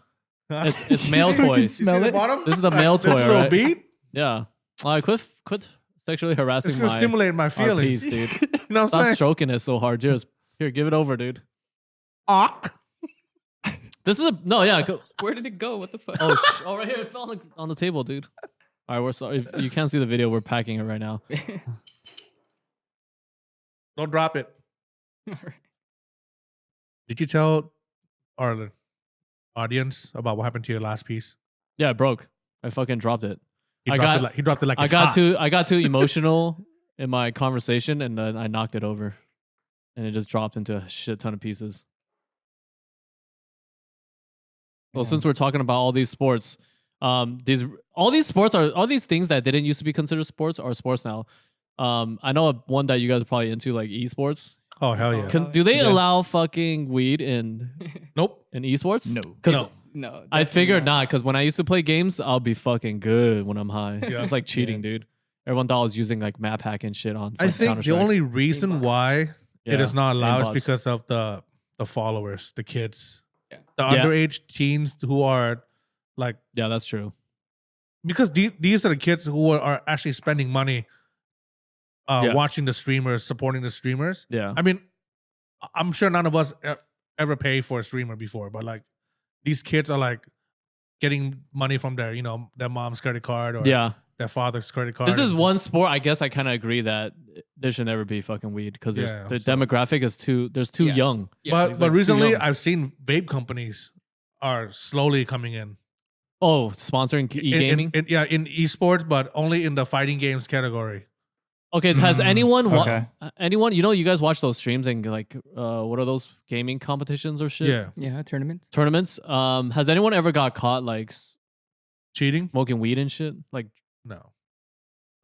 Speaker 4: Huh?
Speaker 2: it's male
Speaker 1: You
Speaker 2: toy.
Speaker 1: can
Speaker 4: You see
Speaker 1: smell
Speaker 4: the
Speaker 1: it.
Speaker 4: bottom?
Speaker 2: This is the male
Speaker 4: This
Speaker 2: toy,
Speaker 4: little
Speaker 2: right?
Speaker 4: bead.
Speaker 2: Yeah. Quit sexually
Speaker 4: It's
Speaker 2: harassing
Speaker 4: gonna
Speaker 2: my
Speaker 4: stimulate my
Speaker 2: our
Speaker 4: feelings.
Speaker 2: piece, dude.
Speaker 4: You know what I'm
Speaker 2: Stop
Speaker 4: saying?
Speaker 2: stroking it so hard. Just here, give it over, dude. This is no, yeah.
Speaker 3: Where did it go? What the fuck?
Speaker 2: Oh, right here, it fell on the table, dude. All right, we're sorry. If you can't see the video, we're packing it right now.
Speaker 4: Don't drop it.
Speaker 3: Alright.
Speaker 4: Did you tell our audience about what happened to your last piece?
Speaker 2: Yeah, it broke. I fucking dropped it.
Speaker 4: He
Speaker 2: I
Speaker 4: dropped
Speaker 2: got-
Speaker 4: it like he dropped it like
Speaker 2: I
Speaker 4: it's
Speaker 2: got
Speaker 4: hot.
Speaker 2: I got too emotional in my conversation, and then I knocked it over, and it just dropped into a shit ton of pieces. Well, since we're talking about all these sports, all these things that didn't used to be considered sports are sports now. I know one that you guys are probably into, like esports.
Speaker 4: Oh hell yeah!
Speaker 3: Oh,
Speaker 2: Do they
Speaker 4: yeah.
Speaker 2: allow fucking weed in
Speaker 4: Nope.
Speaker 2: esports?
Speaker 1: No.
Speaker 2: 'Cause
Speaker 4: No.
Speaker 3: No.
Speaker 2: I
Speaker 3: definitely
Speaker 2: figured not, because when I used to play games, I'll be fucking good when I'm high.
Speaker 4: Yeah.
Speaker 2: It's like cheating, dude. Everyone thought I was using like map hack and shit on.
Speaker 4: I think the
Speaker 2: Counter-Strike.
Speaker 4: only reason
Speaker 3: Aimbot.
Speaker 4: why it is not allowed is
Speaker 2: Aimbots.
Speaker 4: because of the followers, the kids,
Speaker 3: Yeah.
Speaker 4: the
Speaker 2: Yeah.
Speaker 4: underage teens who are like,
Speaker 2: Yeah, that's true.
Speaker 4: because these are the kids who are actually spending money
Speaker 2: Yeah.
Speaker 4: watching the streamers, supporting the streamers.
Speaker 2: Yeah.
Speaker 4: I mean, I'm sure none of us ever pay for a streamer before, but like these kids are like getting money from their, their mom's credit card or
Speaker 2: Yeah.
Speaker 4: their father's credit card.
Speaker 2: This is
Speaker 4: and
Speaker 2: one
Speaker 4: just-
Speaker 2: sport. I guess I kind of agree that there should never be fucking weed because
Speaker 4: Yeah,
Speaker 2: the
Speaker 4: so-
Speaker 2: demographic is too
Speaker 3: Yeah.
Speaker 2: young.
Speaker 3: Yeah.
Speaker 4: But
Speaker 2: it's
Speaker 4: but
Speaker 2: like too
Speaker 4: recently
Speaker 2: young.
Speaker 4: I've seen vape companies are slowly coming in.
Speaker 2: Oh, sponsoring e-gaming.
Speaker 4: In esports, but only in the fighting games category.
Speaker 2: Okay, has anyone
Speaker 1: okay.
Speaker 2: anyone you guys watch those streams and like what are those gaming competitions or shit?
Speaker 4: Yeah,
Speaker 3: Yeah. Tournaments.
Speaker 2: Tournaments. Has anyone ever got caught like
Speaker 4: cheating?
Speaker 2: smoking weed and shit? Like,
Speaker 4: No,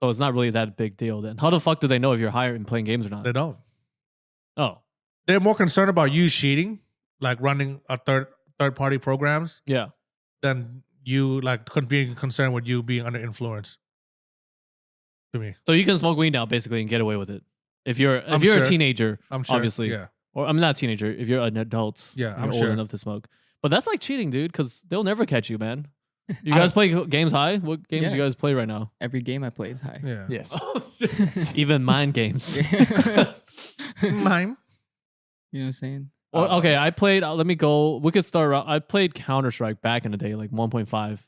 Speaker 2: so it's not really that big deal then. How the fuck do they know if you're high and playing games or not?
Speaker 4: they don't.
Speaker 2: Oh,
Speaker 4: They're more concerned about you cheating, like running a third party programs,
Speaker 2: yeah.
Speaker 4: than you like being concerned with you being under influence. To me,
Speaker 2: So you can smoke weed now basically and get away with it. If you're
Speaker 4: I'm
Speaker 2: a
Speaker 4: sure.
Speaker 2: teenager,
Speaker 4: I'm sure.
Speaker 2: obviously.
Speaker 4: Yeah,
Speaker 2: Or I'm not a teenager. If you're an adult,
Speaker 4: Yeah,
Speaker 2: you're
Speaker 4: I'm
Speaker 2: old
Speaker 4: sure.
Speaker 2: enough to smoke. But that's like cheating, dude, because they'll never catch you, man. You guys play games high? What games
Speaker 3: Yeah.
Speaker 2: you guys play right now?
Speaker 3: Every game I play is high.
Speaker 4: yeah.
Speaker 1: Yes.
Speaker 2: Even mind games.
Speaker 4: Mime.
Speaker 3: You know what I'm saying?
Speaker 2: Well, okay, I played. Let me go. We could start. I played Counter-Strike back in the day, like 1.5.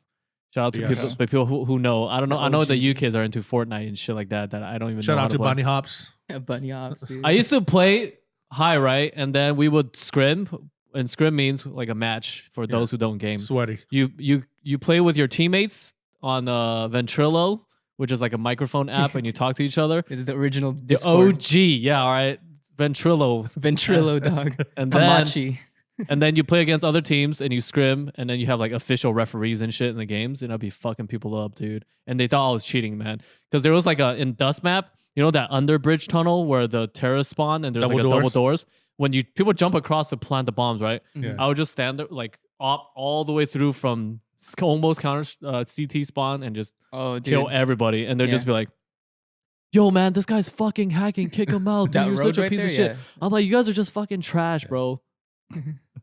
Speaker 2: Shout out to
Speaker 4: Yes.
Speaker 2: people who know. I don't know.
Speaker 3: The
Speaker 2: I know the
Speaker 3: OG.
Speaker 2: you kids are into Fortnite and shit like that. That I don't even
Speaker 4: Shout
Speaker 2: know. how
Speaker 4: out to
Speaker 2: play.
Speaker 4: Bunny Hops.
Speaker 3: Bunny ops, dude.
Speaker 2: I used to play high, right, and then we would scrim, and scrim means like a match for those who don't game.
Speaker 4: Sweaty.
Speaker 2: You play with your teammates on Ventrilo, which is like a microphone app, and you talk to each other.
Speaker 3: This is the original
Speaker 2: The
Speaker 3: Discord.
Speaker 2: OG, yeah, all right, Ventrilo,
Speaker 3: Ventrilo dog.
Speaker 2: and then
Speaker 3: Hamachi.
Speaker 2: and then you play against other teams and you scrim, and then you have like official referees and shit in the games, and I'd be fucking people up, dude. And they thought I was cheating, man, because there was like in Dust Map, you know that underbridge tunnel where the terrorists spawn and there's like a double doors. When people jump across to plant the bombs, right?
Speaker 4: Yeah.
Speaker 2: I would just stand there like up all the way through from almost counter CT spawn and just
Speaker 3: Oh, dude.
Speaker 2: kill everybody, and they'd just
Speaker 3: Yeah.
Speaker 2: be like, yo, man, this guy's fucking hacking. Kick him out, dude.
Speaker 3: That
Speaker 2: You're
Speaker 3: road
Speaker 2: such a
Speaker 3: right
Speaker 2: piece of
Speaker 3: there,
Speaker 2: shit.
Speaker 3: yeah.
Speaker 2: I'm like, you guys are just fucking trash, bro. I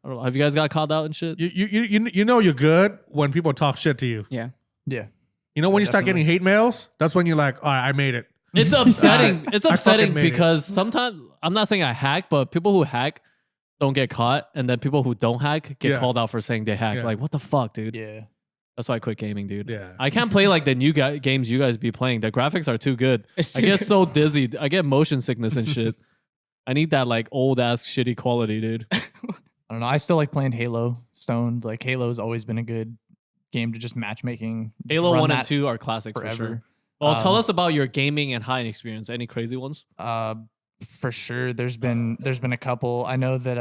Speaker 2: don't know. Have you guys got called out and shit?
Speaker 4: You know you're good when people talk shit to you.
Speaker 3: Yeah.
Speaker 1: Yeah.
Speaker 4: You know when you start
Speaker 1: Definitely.
Speaker 4: getting hate mails, that's when you're like, all right, I made it.
Speaker 2: It's upsetting. It's
Speaker 4: I fucking
Speaker 2: upsetting
Speaker 4: made it.
Speaker 2: because sometimes I'm not saying I hack, but people who hack don't get caught, and then people who don't hack get
Speaker 4: Yeah.
Speaker 2: called out for saying they hack.
Speaker 4: Yeah.
Speaker 2: Like, what the fuck, dude?
Speaker 1: Yeah.
Speaker 2: That's why I quit gaming, dude.
Speaker 4: Yeah.
Speaker 2: I can't play like the new games you guys be playing. The graphics are too good.
Speaker 3: It's
Speaker 2: I
Speaker 3: too
Speaker 2: get
Speaker 3: good.
Speaker 2: so dizzy. I get motion sickness and shit. I need that like old ass shitty quality, dude.
Speaker 1: I don't know. I still like playing Halo Stoned. Like Halo's always been a good game to just matchmaking. Just
Speaker 2: Halo
Speaker 1: run
Speaker 2: 1 and
Speaker 1: that
Speaker 2: 2 are classics for sure.
Speaker 1: forever.
Speaker 2: Well, tell us about your gaming and high experience. Any crazy ones?
Speaker 1: For sure. There's been a couple. I know that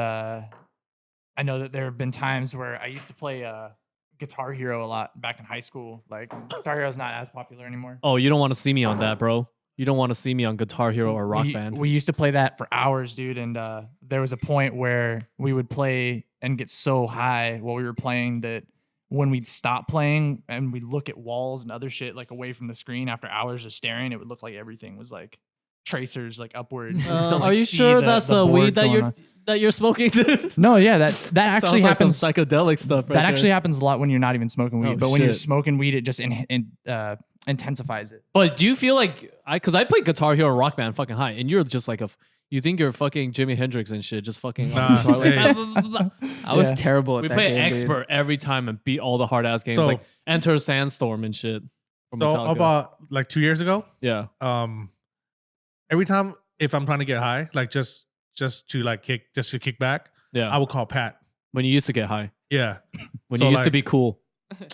Speaker 1: there have been times where I used to play Guitar Hero a lot back in high school. Like Guitar Hero's not as popular anymore.
Speaker 2: Oh, you don't want to see me on that, bro. You don't want to see me on Guitar Hero or Rock Band.
Speaker 1: We used to play that for hours, dude. And there was a point where we would play and get so high while we were playing that when we'd stop playing and we'd look at walls and other shit like away from the screen after hours of staring, it would look like everything was like tracers like upward. You'd still, like,
Speaker 2: are you
Speaker 1: see
Speaker 2: sure
Speaker 1: the
Speaker 2: that's a
Speaker 1: board
Speaker 2: weed that
Speaker 1: going
Speaker 2: you're
Speaker 1: on.
Speaker 2: that you're smoking, dude?
Speaker 1: No, yeah, that actually
Speaker 2: Sounds like some
Speaker 1: happens.
Speaker 2: psychedelic stuff. Right
Speaker 1: That
Speaker 2: there.
Speaker 1: actually happens a lot when you're not even smoking weed.
Speaker 2: Oh,
Speaker 1: But when you're
Speaker 2: shit.
Speaker 1: smoking weed, it just intensifies it.
Speaker 2: But do you feel like because I played Guitar Hero and Rock Band fucking high, and you're just like you think you're fucking Jimi Hendrix and shit, just fucking. on
Speaker 4: Nah,
Speaker 2: guitar, like,
Speaker 4: hey.
Speaker 3: I was
Speaker 1: Yeah.
Speaker 3: terrible at
Speaker 2: we
Speaker 3: that
Speaker 2: play
Speaker 3: game, dude.
Speaker 2: expert every time and beat all the hard ass games
Speaker 4: So-
Speaker 2: like Enter Sandstorm and shit. From
Speaker 4: So
Speaker 2: Metallica.
Speaker 4: about like 2 years ago,
Speaker 2: yeah.
Speaker 4: every time if I'm trying to get high, like just to kick back,
Speaker 2: Yeah.
Speaker 4: I would call Pat.
Speaker 2: When you used to get high.
Speaker 4: Yeah,
Speaker 2: When
Speaker 4: So,
Speaker 2: you used to
Speaker 4: like-
Speaker 2: be cool.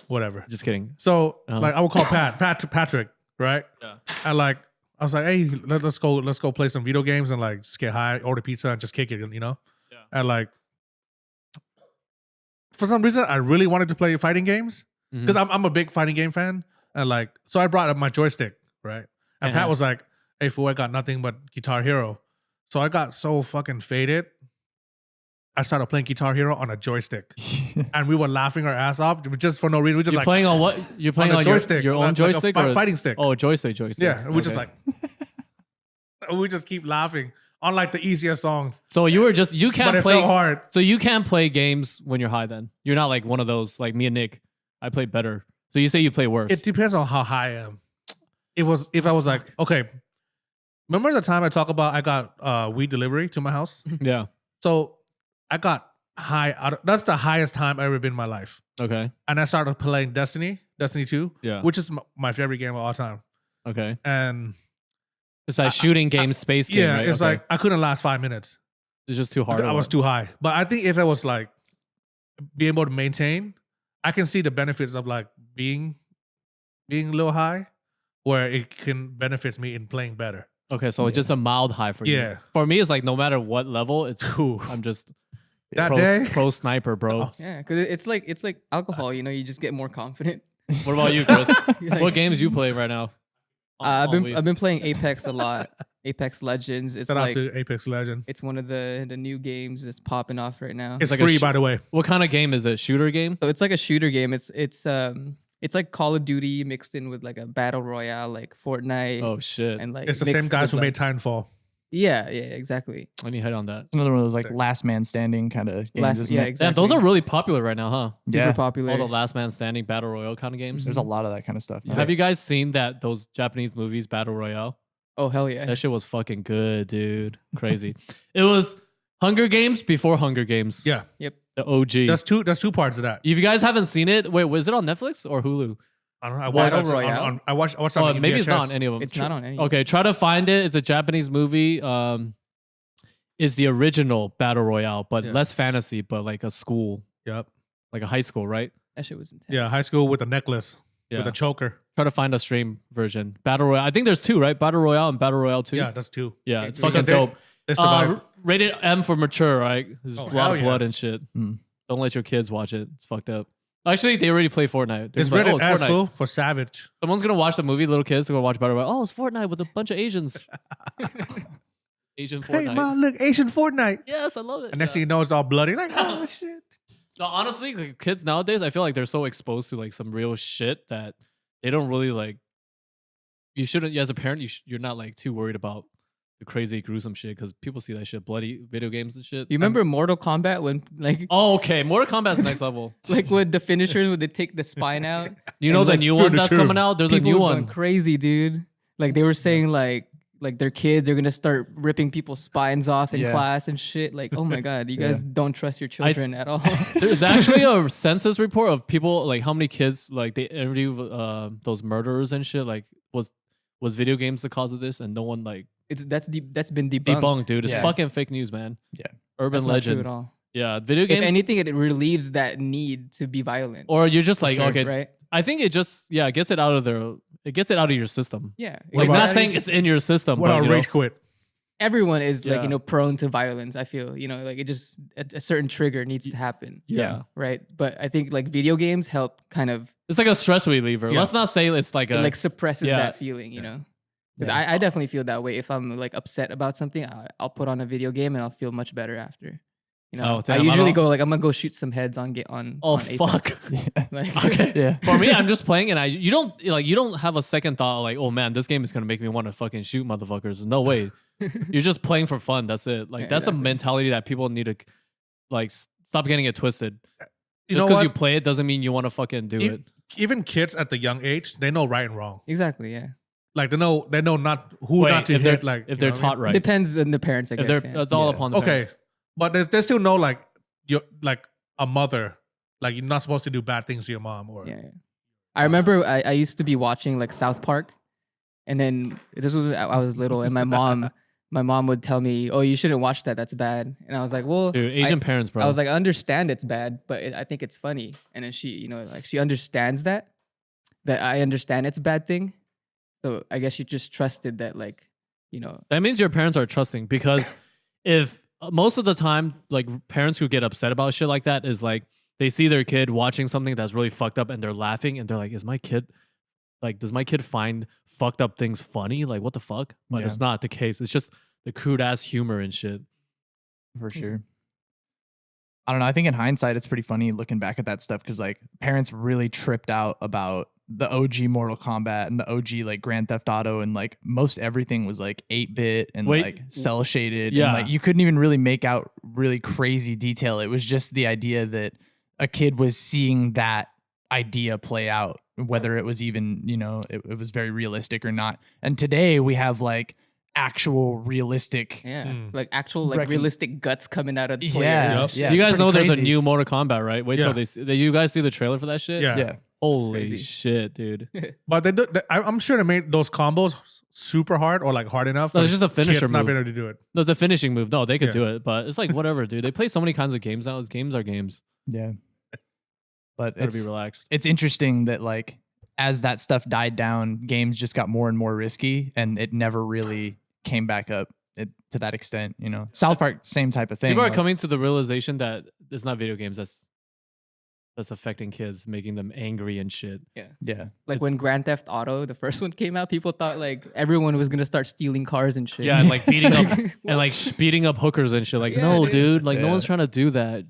Speaker 4: whatever.
Speaker 2: Just kidding.
Speaker 4: So
Speaker 2: Uh-huh.
Speaker 4: like I would call Patrick, right?
Speaker 2: Yeah.
Speaker 4: And like I was like, hey, let's go play some video games and like just get high, order pizza, and just kick it, you know?
Speaker 2: Yeah.
Speaker 4: And like for some reason, I really wanted to play fighting games
Speaker 2: Mhm.
Speaker 4: because I'm a big fighting game fan, and like so I brought up my joystick, right? And
Speaker 2: Uh-huh.
Speaker 4: Pat was like, hey, fool, I got nothing but Guitar Hero. So I got so fucking faded. I started playing Guitar Hero on a joystick, and we were laughing our ass off just for no reason. We just
Speaker 2: You're
Speaker 4: like
Speaker 2: playing on what? You're playing
Speaker 4: on
Speaker 2: on
Speaker 4: a joystick,
Speaker 2: your own
Speaker 4: like a
Speaker 2: joystick or
Speaker 4: fighting stick.
Speaker 2: Oh, joystick.
Speaker 4: Yeah, and we just
Speaker 2: Okay.
Speaker 4: like we just keep laughing on like the easier songs,
Speaker 2: So you were just you
Speaker 4: but
Speaker 2: can't
Speaker 4: it
Speaker 2: play.
Speaker 4: felt hard.
Speaker 2: So you can't play games when you're high. Then you're not like one of those like me and Nick. I play better. So you say you play worse.
Speaker 4: It depends on how high I am. It was if I was like, okay, remember the time I talk about I got weed delivery to my house?
Speaker 2: Yeah.
Speaker 4: So I got high. That's the highest time I've ever been in my life.
Speaker 2: Okay.
Speaker 4: And I started playing Destiny 2,
Speaker 2: Yeah.
Speaker 4: which is my favorite game of all time.
Speaker 2: Okay.
Speaker 4: And
Speaker 2: It's that shooting game, space game.
Speaker 4: yeah,
Speaker 2: right?
Speaker 4: it's
Speaker 2: Okay.
Speaker 4: like I couldn't last 5 minutes.
Speaker 2: It's just too hard.
Speaker 4: I
Speaker 2: or
Speaker 4: was
Speaker 2: what?
Speaker 4: too high. But I think if I was like being able to maintain, I can see the benefits of like being a little high, where it can benefits me in playing better.
Speaker 2: Okay, so it's just a mild high for you.
Speaker 4: Yeah.
Speaker 2: For me, it's like no matter what level, it's I'm just
Speaker 4: That
Speaker 2: pro,
Speaker 4: day?
Speaker 2: pro sniper, bro.
Speaker 4: Oh,
Speaker 3: Yeah, because it's like alcohol. You know, you just get more confident.
Speaker 2: What about you, Chris?
Speaker 3: You're like-
Speaker 2: What games you play right now?
Speaker 3: I've
Speaker 2: On weed?
Speaker 3: been playing Apex a lot. Apex Legends. It's
Speaker 4: Shout
Speaker 3: like
Speaker 4: out to Apex Legend.
Speaker 3: it's one of the new games that's popping off right now.
Speaker 4: It's
Speaker 2: like a
Speaker 4: free,
Speaker 2: sh-
Speaker 4: by the way.
Speaker 2: What kind of game is it? Shooter game?
Speaker 3: So it's like a shooter game. It's like Call of Duty mixed in with like a battle royale, like Fortnite,
Speaker 2: Oh shit!
Speaker 3: and like
Speaker 4: It's the
Speaker 3: mixed
Speaker 4: same guys who
Speaker 3: with,
Speaker 4: made
Speaker 3: like,
Speaker 4: Titanfall.
Speaker 3: Yeah, exactly.
Speaker 2: I need to hit on that.
Speaker 1: Another one of those like last man standing kind of games. isn't it?
Speaker 3: Exactly.
Speaker 2: Damn, those are really popular right now, huh?
Speaker 3: super
Speaker 1: Yeah.
Speaker 3: popular.
Speaker 2: All the last man standing battle royale kind of games.
Speaker 1: There's a lot of that kind of stuff.
Speaker 2: Have you guys seen those Japanese movies battle royale?
Speaker 3: Oh hell yeah!
Speaker 2: That shit was fucking good, dude. Crazy. It was Hunger Games before Hunger Games.
Speaker 4: Yeah,
Speaker 2: The OG.
Speaker 4: there's two parts of that.
Speaker 2: If you guys haven't seen it, wait, was it on Netflix or Hulu?
Speaker 4: I don't know. I
Speaker 3: Battle
Speaker 4: watched it
Speaker 3: Royale?
Speaker 4: on I watched
Speaker 2: Oh,
Speaker 4: on
Speaker 2: maybe it's not
Speaker 4: VHS.
Speaker 2: on any of them.
Speaker 3: It's not on any.
Speaker 2: Okay, try to find it. It's a Japanese movie. Is the original battle royale, but
Speaker 4: Yeah.
Speaker 2: less fantasy, but like a school,
Speaker 4: Yep.
Speaker 2: like a high school, right?
Speaker 3: That shit was intense.
Speaker 4: Yeah, high school with a necklace
Speaker 2: Yeah.
Speaker 4: with a choker.
Speaker 2: Try to find a stream version. Battle royale. I think there's two, right? Battle royale and battle royale 2.
Speaker 4: Yeah, that's two.
Speaker 2: Yeah,
Speaker 3: Okay,
Speaker 2: it's
Speaker 3: because
Speaker 2: fucking
Speaker 4: they-
Speaker 2: dope.
Speaker 4: They survived.
Speaker 2: Rated M for mature, right? There's
Speaker 4: Oh,
Speaker 2: a lot
Speaker 4: hell
Speaker 2: of
Speaker 4: yeah.
Speaker 2: blood and shit.
Speaker 1: Mm.
Speaker 2: Don't let your kids watch it. It's fucked up. Actually, they already play Fortnite. They're
Speaker 4: it's
Speaker 2: like,
Speaker 4: rated
Speaker 2: oh, it's
Speaker 4: S
Speaker 2: Fortnite.
Speaker 4: full for Savage.
Speaker 2: Someone's gonna watch the movie. Little kids are gonna watch Battle Royale. Oh, it's Fortnite with a bunch of Asians. Asian
Speaker 4: Hey,
Speaker 2: Fortnite.
Speaker 4: mom, look, Asian Fortnite.
Speaker 2: Yes, I love it.
Speaker 4: And next
Speaker 2: Yeah.
Speaker 4: thing you know, it's all bloody. Like, oh shit.
Speaker 2: No, honestly, like, kids nowadays, I feel like they're so exposed to like some real shit that they don't really like you shouldn't. As a parent, you're not like too worried about the crazy gruesome shit because people see that shit, bloody video games and shit.
Speaker 3: You remember Mortal Kombat when like
Speaker 2: Oh, okay. Mortal Kombat's next level.
Speaker 3: like with the finishers when they take the spine out?
Speaker 2: You know
Speaker 3: And,
Speaker 2: the
Speaker 3: like,
Speaker 2: new
Speaker 4: through
Speaker 2: one
Speaker 4: the
Speaker 2: that's
Speaker 4: tube.
Speaker 2: coming out. There's a
Speaker 3: People
Speaker 2: new
Speaker 3: were going
Speaker 2: one.
Speaker 3: crazy, dude. Like they were saying like their kids are gonna start ripping people's spines off in
Speaker 1: Yeah.
Speaker 3: class and shit. Like, oh my god, you
Speaker 1: Yeah.
Speaker 3: guys don't trust your children at all.
Speaker 2: There's actually a census report of people like how many kids like they interview those murderers and shit. Like was video games the cause of this? And no one like
Speaker 3: That's been debunked.
Speaker 2: debunked, dude. It's
Speaker 1: Yeah.
Speaker 2: fucking fake news, man.
Speaker 1: Yeah.
Speaker 2: Urban
Speaker 3: That's not true
Speaker 2: legend.
Speaker 3: at all.
Speaker 2: Yeah, video
Speaker 3: If
Speaker 2: games.
Speaker 3: anything, it relieves that need to be violent.
Speaker 2: or you're just
Speaker 1: For
Speaker 2: like
Speaker 1: sure,
Speaker 2: okay.
Speaker 3: right?
Speaker 2: I think it just it gets it out of your system.
Speaker 3: Yeah.
Speaker 2: Like
Speaker 4: about-
Speaker 2: not saying it's in your system,
Speaker 4: What
Speaker 2: but
Speaker 4: about
Speaker 2: you know,
Speaker 4: rage quit?
Speaker 3: Everyone is like,
Speaker 2: Yeah.
Speaker 3: prone to violence. I feel, like it just a certain trigger needs to happen.
Speaker 2: yeah.
Speaker 3: Right. But I think like video games help kind of
Speaker 2: It's like a stress reliever.
Speaker 4: Yeah.
Speaker 2: Let's not say it's like
Speaker 3: it,
Speaker 2: a
Speaker 3: like suppresses
Speaker 2: yeah.
Speaker 3: that feeling, Because
Speaker 1: Yeah.
Speaker 3: I definitely feel that way. If I'm like upset about something, I'll put on a video game and I'll feel much better after.
Speaker 2: Oh, damn,
Speaker 3: I
Speaker 2: I
Speaker 3: usually
Speaker 2: don't-
Speaker 3: go like I'm gonna go shoot some heads on on.
Speaker 2: oh
Speaker 3: on Apex.
Speaker 2: fuck.
Speaker 1: Yeah.
Speaker 3: Like,
Speaker 2: Okay.
Speaker 1: Yeah.
Speaker 2: For me, I'm just playing and you don't have a second thought like, oh man, this game is gonna make me want to fucking shoot motherfuckers. No way. You're just playing for fun. That's it. Like
Speaker 3: Yeah,
Speaker 2: that's the
Speaker 3: exactly.
Speaker 2: mentality that people need to like stop getting it twisted.
Speaker 4: You
Speaker 2: Just
Speaker 4: know
Speaker 2: because
Speaker 4: what?
Speaker 2: you play it doesn't mean you want to fucking do
Speaker 4: E-
Speaker 2: it.
Speaker 4: Even kids at the young age, they know right and wrong.
Speaker 3: exactly. Yeah.
Speaker 4: Like they know not who
Speaker 2: Wait,
Speaker 4: not to
Speaker 2: if they're
Speaker 4: hit. Like
Speaker 2: if
Speaker 4: you
Speaker 2: they're
Speaker 4: know what I mean?
Speaker 2: taught right.
Speaker 3: Depends on the parents, I
Speaker 2: If
Speaker 3: guess.
Speaker 2: they're
Speaker 3: Yeah.
Speaker 2: it's all
Speaker 1: Yeah.
Speaker 2: upon the
Speaker 4: Okay,
Speaker 2: parents.
Speaker 4: but they still know like you're like a mother. Like you're not supposed to do bad things to your mom or
Speaker 3: Yeah. I remember I used to be watching like South Park, and then this was when I was little, and my mom would tell me, "Oh, you shouldn't watch that. That's bad." And I was like, "Well,
Speaker 2: Dude, Asian parents, bro.
Speaker 3: I was like, I understand it's bad, but I think it's funny." And then she, like she understands that I understand it's a bad thing. So I guess she just trusted that, like,
Speaker 2: that means your parents are trusting because if most of the time, like parents who get upset about shit like that is like they see their kid watching something that's really fucked up and they're laughing and they're like, does my kid find fucked up things funny? Like, what the fuck? But
Speaker 1: Yeah.
Speaker 2: it's not the case. It's just the crude ass humor and shit.
Speaker 1: For sure. I don't know. I think in hindsight, it's pretty funny looking back at that stuff because like parents really tripped out about the OG Mortal Kombat and the OG like Grand Theft Auto and like most everything was like 8-bit and
Speaker 2: Wait,
Speaker 1: like cell shaded.
Speaker 2: yeah.
Speaker 1: And like you couldn't even really make out really crazy detail. It was just the idea that a kid was seeing that idea play out, whether it was even, it was very realistic or not. And today we have like actual realistic.
Speaker 3: yeah,
Speaker 4: Mm.
Speaker 3: like actual like
Speaker 1: Reckon-
Speaker 3: realistic guts coming out of the
Speaker 1: Yeah.
Speaker 3: players. and
Speaker 4: Yep.
Speaker 3: shit.
Speaker 1: Yeah.
Speaker 2: you
Speaker 1: it's
Speaker 2: guys know
Speaker 1: pretty
Speaker 2: there's a
Speaker 1: crazy.
Speaker 2: new Mortal Kombat, right? Wait
Speaker 4: Yeah.
Speaker 2: till you guys see the trailer for that shit?
Speaker 4: Yeah.
Speaker 1: Yeah.
Speaker 2: Holy
Speaker 3: crazy.
Speaker 2: shit, dude.
Speaker 4: But I'm sure they made those combos super hard or like hard enough.
Speaker 2: No,
Speaker 4: for
Speaker 2: it's just a
Speaker 4: kids
Speaker 2: finisher
Speaker 4: not
Speaker 2: move.
Speaker 4: being able to do it.
Speaker 2: No, it's a finishing move. No, they could
Speaker 4: Yeah.
Speaker 2: do it, but it's like whatever, dude. They play so many kinds of games now. Games are games.
Speaker 1: Yeah. But
Speaker 2: Gotta be
Speaker 1: it's,
Speaker 2: relaxed.
Speaker 1: it's interesting that like as that stuff died down, games just got more and more risky and it never really came back up to that extent, South Park, same type of thing.
Speaker 2: People are
Speaker 1: like-
Speaker 2: coming to the realization that it's not video games that's affecting kids, making them angry and shit.
Speaker 1: Yeah.
Speaker 3: Like
Speaker 2: It's-
Speaker 3: when Grand Theft Auto, the first one came out, people thought like everyone was gonna start stealing cars and shit.
Speaker 2: Yeah, and like beating up and
Speaker 3: What?
Speaker 2: like speeding up hookers and shit. Like,
Speaker 3: Yeah,
Speaker 2: no,
Speaker 3: dude.
Speaker 2: dude. Like, no
Speaker 1: Yeah.
Speaker 2: one's trying to do that.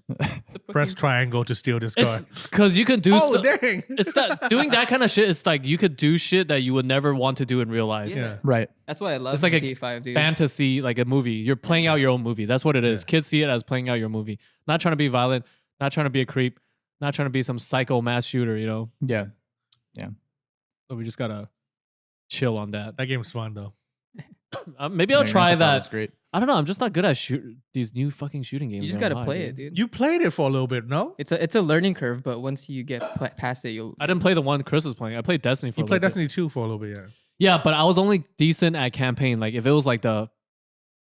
Speaker 4: Press triangle to steal this car.
Speaker 2: It's because you can do.
Speaker 4: Oh
Speaker 2: stuff.
Speaker 4: dang!
Speaker 2: It's that doing that kind of shit. It's like you could do shit that you would never want to do in real life.
Speaker 3: Yeah.
Speaker 1: Right.
Speaker 3: That's why I love
Speaker 2: It's like a
Speaker 3: GTA 5, dude.
Speaker 2: Fantasy, like a movie. You're playing out your own movie. That's what it is.
Speaker 4: Yeah.
Speaker 2: Kids see it as playing out your movie. Not trying to be violent. Not trying to be a creep. Not trying to be some psycho mass shooter.
Speaker 1: Yeah.
Speaker 2: So we just gotta chill on that.
Speaker 4: That game's fun though.
Speaker 2: Maybe I'll
Speaker 1: Yeah,
Speaker 2: try
Speaker 1: Grand Theft Auto is
Speaker 2: that.
Speaker 1: great.
Speaker 2: I don't know. I'm just not good at these new fucking shooting games.
Speaker 3: You just
Speaker 2: I don't
Speaker 3: gotta
Speaker 2: know why,
Speaker 3: play it, dude.
Speaker 4: You played it for a little bit, no?
Speaker 3: It's a learning curve, but once you get past it, you'll.
Speaker 2: I didn't play the one Chris was playing. I played Destiny for
Speaker 4: You
Speaker 2: a
Speaker 4: played
Speaker 2: little bit.
Speaker 4: Destiny 2 for a little bit, yeah.
Speaker 2: Yeah, but I was only decent at campaign. Like if it was like the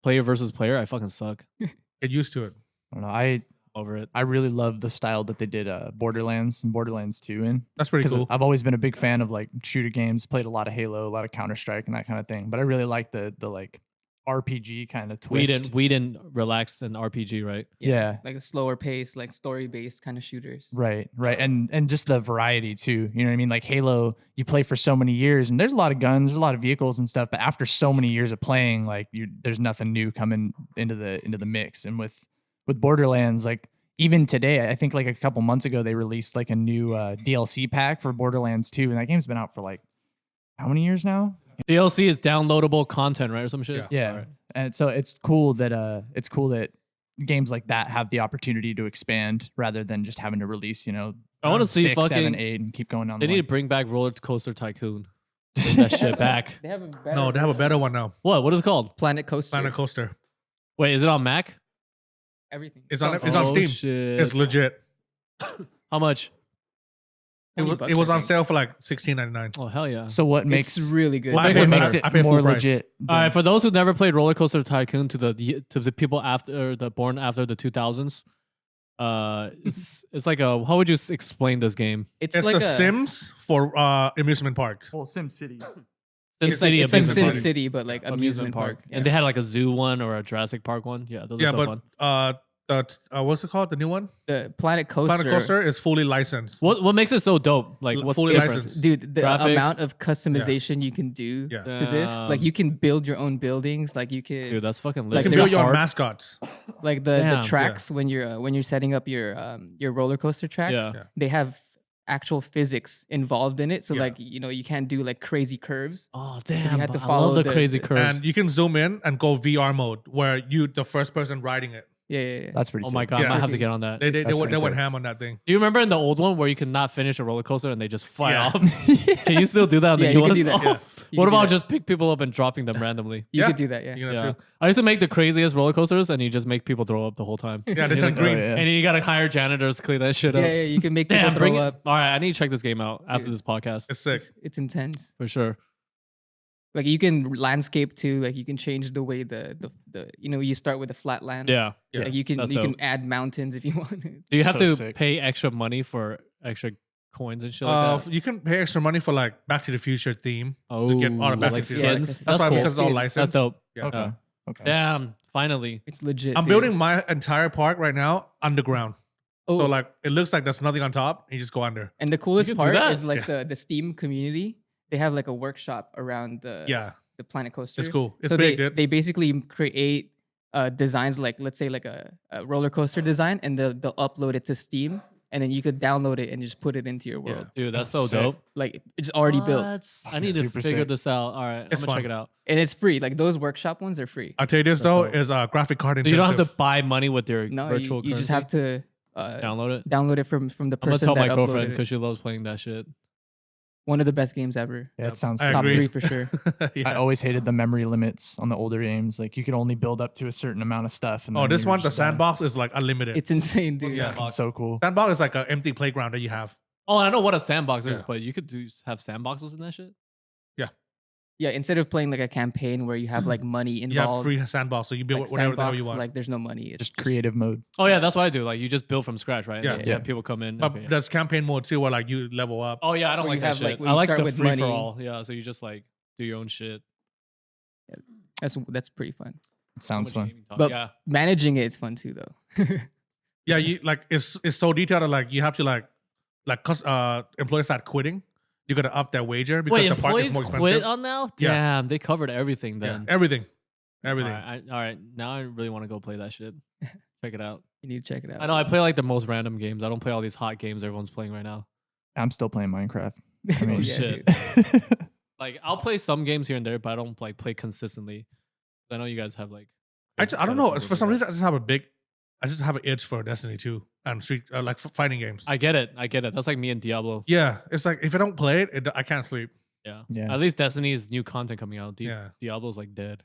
Speaker 2: player versus player, I fucking suck.
Speaker 4: Get used to it.
Speaker 1: I don't know.
Speaker 2: Over it.
Speaker 1: I really love the style that they did Borderlands and Borderlands 2 in.
Speaker 4: That's pretty
Speaker 1: 'Cause
Speaker 4: cool.
Speaker 1: I've always been a big fan of like shooter games, played a lot of Halo, a lot of Counter-Strike and that kind of thing. But I really like the like RPG kind of twist.
Speaker 2: We didn't relax an RPG, right?
Speaker 1: Yeah.
Speaker 3: Like a slower pace, like story based kind of shooters.
Speaker 1: Right. And just the variety too. You know what I mean? Like Halo, you play for so many years and there's a lot of guns, there's a lot of vehicles and stuff, but after so many years of playing, like there's nothing new coming into the mix. And with Borderlands, like even today, I think like a couple months ago, they released like a new DLC pack for Borderlands 2, and that game's been out for like how many years now?
Speaker 2: DLC is downloadable content, right, or some shit.
Speaker 4: Yeah.
Speaker 1: Yeah.
Speaker 2: Alright.
Speaker 1: And so it's cool that games like that have the opportunity to expand rather than just having to release,
Speaker 2: I want to see
Speaker 1: 6,
Speaker 2: fucking.
Speaker 1: 7, 8 and keep going on.
Speaker 2: They
Speaker 1: the
Speaker 2: need to
Speaker 1: line.
Speaker 2: bring back Roller Coaster Tycoon. Bring that shit back.
Speaker 3: They have a better
Speaker 4: No, they have a
Speaker 3: version.
Speaker 4: better one now.
Speaker 2: What? What is it called?
Speaker 3: Planet Coaster.
Speaker 4: Planet Coaster.
Speaker 2: Wait, is it on Mac?
Speaker 3: Everything.
Speaker 4: It's on
Speaker 3: Steam.
Speaker 4: on Steam.
Speaker 2: Shit.
Speaker 4: It's legit.
Speaker 2: How much?
Speaker 4: It
Speaker 3: 20
Speaker 4: was,
Speaker 3: bucks,
Speaker 4: it was
Speaker 3: I
Speaker 4: on
Speaker 3: think.
Speaker 4: sale for like $16.99.
Speaker 2: Oh hell yeah!
Speaker 1: So what makes
Speaker 3: It's really good.
Speaker 4: Well, I
Speaker 1: what
Speaker 4: paid
Speaker 1: makes
Speaker 4: for-
Speaker 1: it
Speaker 4: I paid full
Speaker 1: more
Speaker 4: price.
Speaker 1: legit?
Speaker 2: All right,
Speaker 1: than-
Speaker 2: for those who never played Roller Coaster Tycoon to the people after the born after the 2000s, it's like a how would you explain this game?
Speaker 3: It's
Speaker 4: It's
Speaker 3: like
Speaker 4: the Sims for amusement park.
Speaker 1: well, SimCity.
Speaker 3: It's like
Speaker 2: SimCity
Speaker 3: Sim
Speaker 2: amusement
Speaker 3: City,
Speaker 2: park.
Speaker 3: but like amusement park.
Speaker 2: And they had like a zoo one or a Jurassic Park one. Yeah, those are
Speaker 4: Yeah,
Speaker 2: so
Speaker 4: but
Speaker 2: fun.
Speaker 4: what's it called? The new one?
Speaker 3: The Planet Coaster.
Speaker 4: Planet Coaster is fully licensed.
Speaker 2: What makes it so dope? Like
Speaker 4: L-
Speaker 2: what's
Speaker 4: fully
Speaker 2: the
Speaker 3: It's-
Speaker 2: difference?
Speaker 4: licensed.
Speaker 3: dude, the
Speaker 2: Graphics.
Speaker 3: amount of customization you can do
Speaker 4: Yeah.
Speaker 3: to this, like you can build your own buildings, like you can,
Speaker 2: Dude, that's fucking
Speaker 4: You
Speaker 2: lit.
Speaker 3: like,
Speaker 4: can
Speaker 3: there's
Speaker 4: build your own
Speaker 3: hard-
Speaker 4: mascots.
Speaker 3: like
Speaker 2: Damn.
Speaker 3: the tracks when you're setting up your roller coaster tracks.
Speaker 2: Yeah.
Speaker 4: Yeah.
Speaker 3: They have actual physics involved in it, so
Speaker 4: Yeah.
Speaker 3: like you can't do like crazy curves.
Speaker 2: Oh damn!
Speaker 3: have to
Speaker 2: I
Speaker 3: follow
Speaker 2: love the
Speaker 3: the-
Speaker 2: crazy
Speaker 3: the-
Speaker 2: curves.
Speaker 4: And you can zoom in and go VR mode where you the first person riding it.
Speaker 3: Yeah.
Speaker 1: That's pretty.
Speaker 2: Oh my
Speaker 1: sick.
Speaker 2: god, I
Speaker 4: Yeah.
Speaker 2: might have to get on that.
Speaker 4: They
Speaker 1: That's
Speaker 4: went
Speaker 1: pretty sick.
Speaker 4: ham on that thing.
Speaker 2: Do you remember in the old one where you could not finish a roller coaster and they just fly
Speaker 4: Yeah.
Speaker 2: off? Can you still do that on the
Speaker 3: Yeah,
Speaker 2: new
Speaker 3: you can
Speaker 2: one?
Speaker 3: do that.
Speaker 2: Oh,
Speaker 3: Yeah. You
Speaker 2: What
Speaker 3: can do
Speaker 2: about
Speaker 3: that.
Speaker 2: just pick people up and dropping them randomly?
Speaker 3: You
Speaker 4: Yeah.
Speaker 3: could do that, yeah.
Speaker 4: You know,
Speaker 2: Yeah.
Speaker 4: too.
Speaker 2: I used to make the craziest roller coasters and you just make people throw up the whole time.
Speaker 4: Yeah, they
Speaker 2: You're
Speaker 4: turn
Speaker 2: like,
Speaker 4: green.
Speaker 1: Oh, yeah.
Speaker 2: And you gotta hire janitors to clean that shit
Speaker 3: Yeah,
Speaker 2: up.
Speaker 3: yeah, you can make people
Speaker 2: Damn, bring
Speaker 3: throw
Speaker 2: it.
Speaker 3: up.
Speaker 2: All right, I need to check this game out after
Speaker 3: Dude.
Speaker 2: this podcast
Speaker 4: It's sick.
Speaker 3: It's intense.
Speaker 2: for sure.
Speaker 3: Like you can landscape too. Like you can change the way the you start with a flat land.
Speaker 2: Yeah.
Speaker 4: Yeah.
Speaker 3: Like you can
Speaker 2: That's
Speaker 3: you
Speaker 2: dope.
Speaker 3: can add mountains if you want.
Speaker 2: Do you have
Speaker 1: So
Speaker 2: to
Speaker 1: sick.
Speaker 2: pay extra money for extra coins and shit like that?
Speaker 4: You can pay extra money for like Back to the Future theme.
Speaker 2: Oh,
Speaker 4: get all the Back to
Speaker 2: like
Speaker 4: the
Speaker 3: Future.
Speaker 2: skins.
Speaker 3: Yeah,
Speaker 4: That's
Speaker 2: That's
Speaker 4: why
Speaker 2: cool.
Speaker 4: because it's all
Speaker 3: Skins.
Speaker 4: licensed.
Speaker 2: That's dope.
Speaker 4: Yeah.
Speaker 1: Okay. Okay.
Speaker 2: Damn, finally.
Speaker 3: It's legit.
Speaker 4: I'm
Speaker 3: dude.
Speaker 4: building my entire park right now underground.
Speaker 3: Oh,
Speaker 4: So like it looks like there's nothing on top. And you just go under.
Speaker 3: and the coolest
Speaker 2: can do
Speaker 3: part
Speaker 2: that.
Speaker 3: is like the Steam community. They have like a workshop around the the Planet Coaster.
Speaker 4: It's cool. It's
Speaker 3: so
Speaker 4: big,
Speaker 3: they,
Speaker 4: dude.
Speaker 3: they basically create designs like let's say like a roller coaster design, and they'll upload it to Steam, and then you could download it and just put it into your world.
Speaker 2: Dude, that's so
Speaker 1: Sick.
Speaker 2: dope.
Speaker 3: Like it's already built,
Speaker 2: What? I need to
Speaker 1: Super
Speaker 2: figure
Speaker 1: sick.
Speaker 2: this out. All right,
Speaker 4: It's
Speaker 2: I'm gonna check
Speaker 4: fun.
Speaker 2: it out.
Speaker 3: and it's free. Like those workshop ones are free.
Speaker 4: I'll tell you this
Speaker 2: That's
Speaker 4: though
Speaker 2: dope.
Speaker 4: is graphic card
Speaker 2: So
Speaker 4: intensive.
Speaker 2: you don't have to buy money with your
Speaker 3: No,
Speaker 2: virtual
Speaker 3: you just
Speaker 2: currency?
Speaker 3: have to
Speaker 2: download it.
Speaker 3: download it from the
Speaker 2: I'm gonna
Speaker 3: person
Speaker 2: tell
Speaker 3: that
Speaker 2: my girlfriend
Speaker 3: uploaded
Speaker 2: because
Speaker 3: it.
Speaker 2: she loves playing that shit.
Speaker 3: One of the best games ever.
Speaker 1: Yeah, it sounds.
Speaker 4: I
Speaker 3: Top
Speaker 4: agree.
Speaker 3: 3 for sure.
Speaker 1: I
Speaker 4: Yeah.
Speaker 1: always hated the memory limits on the older games. Like you could only build up to a certain amount of stuff. And
Speaker 4: Oh,
Speaker 1: then
Speaker 4: this
Speaker 1: you're
Speaker 4: one, the
Speaker 1: just done.
Speaker 4: sandbox is like unlimited.
Speaker 3: It's insane, dude.
Speaker 4: Yeah.
Speaker 1: It's so cool.
Speaker 4: Sandbox is like an empty playground that you have.
Speaker 2: Oh, I know what a sandbox is,
Speaker 4: Yeah.
Speaker 2: but you could have sandboxes in that shit.
Speaker 3: Yeah, instead of playing like a campaign where you have like money
Speaker 4: You have
Speaker 3: involved,
Speaker 4: free sandbox, so you build
Speaker 3: like
Speaker 4: whatever the hell you
Speaker 3: sandbox,
Speaker 4: want.
Speaker 3: like there's no money. It's
Speaker 1: Just creative mode.
Speaker 2: Oh yeah, that's what I do. Like you just build from scratch, right?
Speaker 4: Yeah.
Speaker 2: And
Speaker 1: Yeah.
Speaker 2: have people come in.
Speaker 4: but
Speaker 2: okay, yeah.
Speaker 4: there's campaign mode too, where like you level up.
Speaker 2: Oh yeah, I don't
Speaker 3: Or
Speaker 2: like
Speaker 3: you
Speaker 2: that
Speaker 3: have,
Speaker 2: shit.
Speaker 3: like, when
Speaker 2: I
Speaker 3: you
Speaker 2: like
Speaker 3: start
Speaker 2: the
Speaker 3: with
Speaker 2: free
Speaker 3: money.
Speaker 2: for all. Yeah, so you just like do your own shit.
Speaker 3: That's pretty fun.
Speaker 1: It sounds
Speaker 2: Much
Speaker 1: fun.
Speaker 2: gaming talk.
Speaker 3: But
Speaker 2: yeah.
Speaker 3: managing it is fun too, though.
Speaker 4: Yeah, you like it's so detailed that like you have to like cause employees start quitting. You gotta up that wager because
Speaker 2: Wait,
Speaker 4: the park is
Speaker 2: employees
Speaker 4: more
Speaker 2: quit
Speaker 4: expensive.
Speaker 2: on now?
Speaker 4: Yeah.
Speaker 2: Damn, they covered everything
Speaker 4: Yeah,
Speaker 2: then.
Speaker 4: everything. Everything.
Speaker 2: All right, now I really want to go play that shit. Check it out.
Speaker 3: You need to check it out.
Speaker 2: I know I play like the most random games. I don't play all these hot games everyone's playing right now.
Speaker 1: I'm still playing Minecraft. I mean,
Speaker 3: Oh, yeah,
Speaker 2: shit.
Speaker 3: dude.
Speaker 2: Like I'll play some games here and there, but I don't like play consistently. I know you guys have like.
Speaker 4: I don't know.
Speaker 2: setups
Speaker 4: For some
Speaker 2: and
Speaker 4: reason, I just have an itch for Destiny 2 and street like fighting games.
Speaker 2: I get it. That's like me and Diablo.
Speaker 4: Yeah, it's like if I don't play it, I can't sleep.
Speaker 2: Yeah.
Speaker 1: Yeah.
Speaker 2: At least Destiny's new content coming out.
Speaker 4: Yeah.
Speaker 2: Diablo's like dead.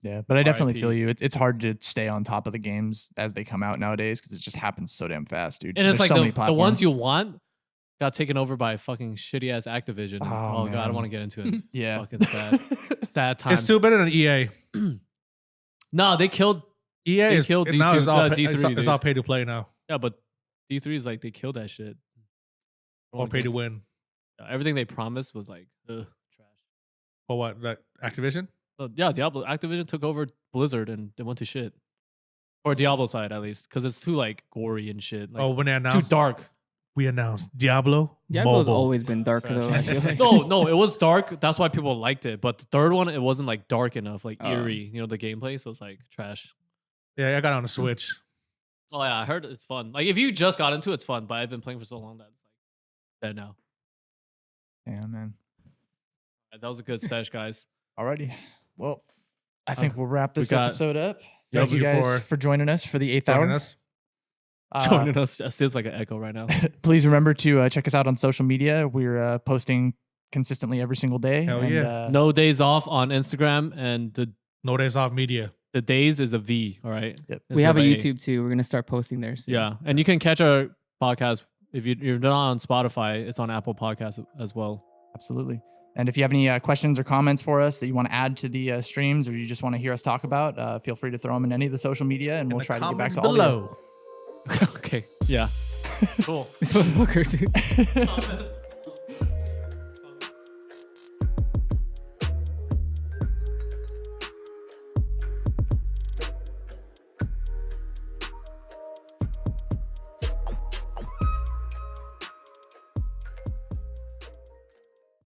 Speaker 1: Yeah, but I definitely
Speaker 2: RIP.
Speaker 1: feel you. It's hard to stay on top of the games as they come out nowadays because it just happens so damn fast, dude.
Speaker 2: And it's
Speaker 1: There's
Speaker 2: like
Speaker 1: so many
Speaker 2: the ones
Speaker 1: platforms.
Speaker 2: you want got taken over by fucking shitty ass Activision. And,
Speaker 1: Oh,
Speaker 2: oh god, I don't
Speaker 1: man.
Speaker 2: want to get into it.
Speaker 1: Yeah.
Speaker 2: Fucking sad. Sad times.
Speaker 4: It's still better than EA.
Speaker 2: No, they killed.
Speaker 4: EA
Speaker 2: They
Speaker 4: is
Speaker 2: killed
Speaker 4: now
Speaker 2: D2
Speaker 4: it's all,
Speaker 2: D3,
Speaker 4: it's all
Speaker 2: dude.
Speaker 4: pay to play now
Speaker 2: Yeah, but D3 is like they killed that shit. I don't
Speaker 4: or
Speaker 2: wanna
Speaker 4: pay
Speaker 2: get
Speaker 4: to
Speaker 2: into-
Speaker 4: win.
Speaker 2: Everything they promised was like ugh, trash.
Speaker 4: For what? Like Activision?
Speaker 2: So, yeah, Diablo. Activision took over Blizzard and they went to shit. Or Diablo side at least, because it's too like gory and shit. Like,
Speaker 4: Oh, when they
Speaker 2: too
Speaker 4: announced,
Speaker 2: dark.
Speaker 4: we announced Diablo.
Speaker 3: Diablo's
Speaker 4: Mobile.
Speaker 3: always been dark
Speaker 2: Trash.
Speaker 3: though. I feel like.
Speaker 2: No, it was dark. That's why people liked it. But the third one, it wasn't like dark enough, like
Speaker 3: Oh.
Speaker 2: eerie. You know, the gameplay. So it's like trash.
Speaker 4: Yeah, I got it on the Switch.
Speaker 2: Oh yeah, I heard it's fun. Like if you just got into it, it's fun. But I've been playing for so long that it's like dead now.
Speaker 1: Yeah, man.
Speaker 2: That was a good sesh, guys.
Speaker 1: Alrighty. Well, I think we'll wrap this
Speaker 2: got-
Speaker 1: episode up.
Speaker 4: Thank
Speaker 1: Thank you
Speaker 4: you
Speaker 1: guys for joining us for the 8th
Speaker 4: Joining
Speaker 1: hour.
Speaker 4: us.
Speaker 2: Joining us. It feels like an echo right now.
Speaker 1: Please remember to check us out on social media. We're posting consistently every single day.
Speaker 4: Hell
Speaker 1: and,
Speaker 4: yeah.
Speaker 2: No Days Off on Instagram, and
Speaker 4: No Days Off Media.
Speaker 2: the Daze is a V. All right.
Speaker 1: Yep.
Speaker 3: We have a
Speaker 2: Instead of
Speaker 3: YouTube too. We're gonna start posting there soon.
Speaker 2: Yeah, and you can catch our podcast if you're not on Spotify. It's on Apple Podcasts as well.
Speaker 1: Absolutely. And if you have any questions or comments for us that you want to add to the streams, or you just want to hear us talk about, feel free to throw them in any of the social media, and we'll try to get back to all of you.
Speaker 4: below.
Speaker 2: Okay. Yeah.
Speaker 4: Cool.
Speaker 3: This motherfucker, dude.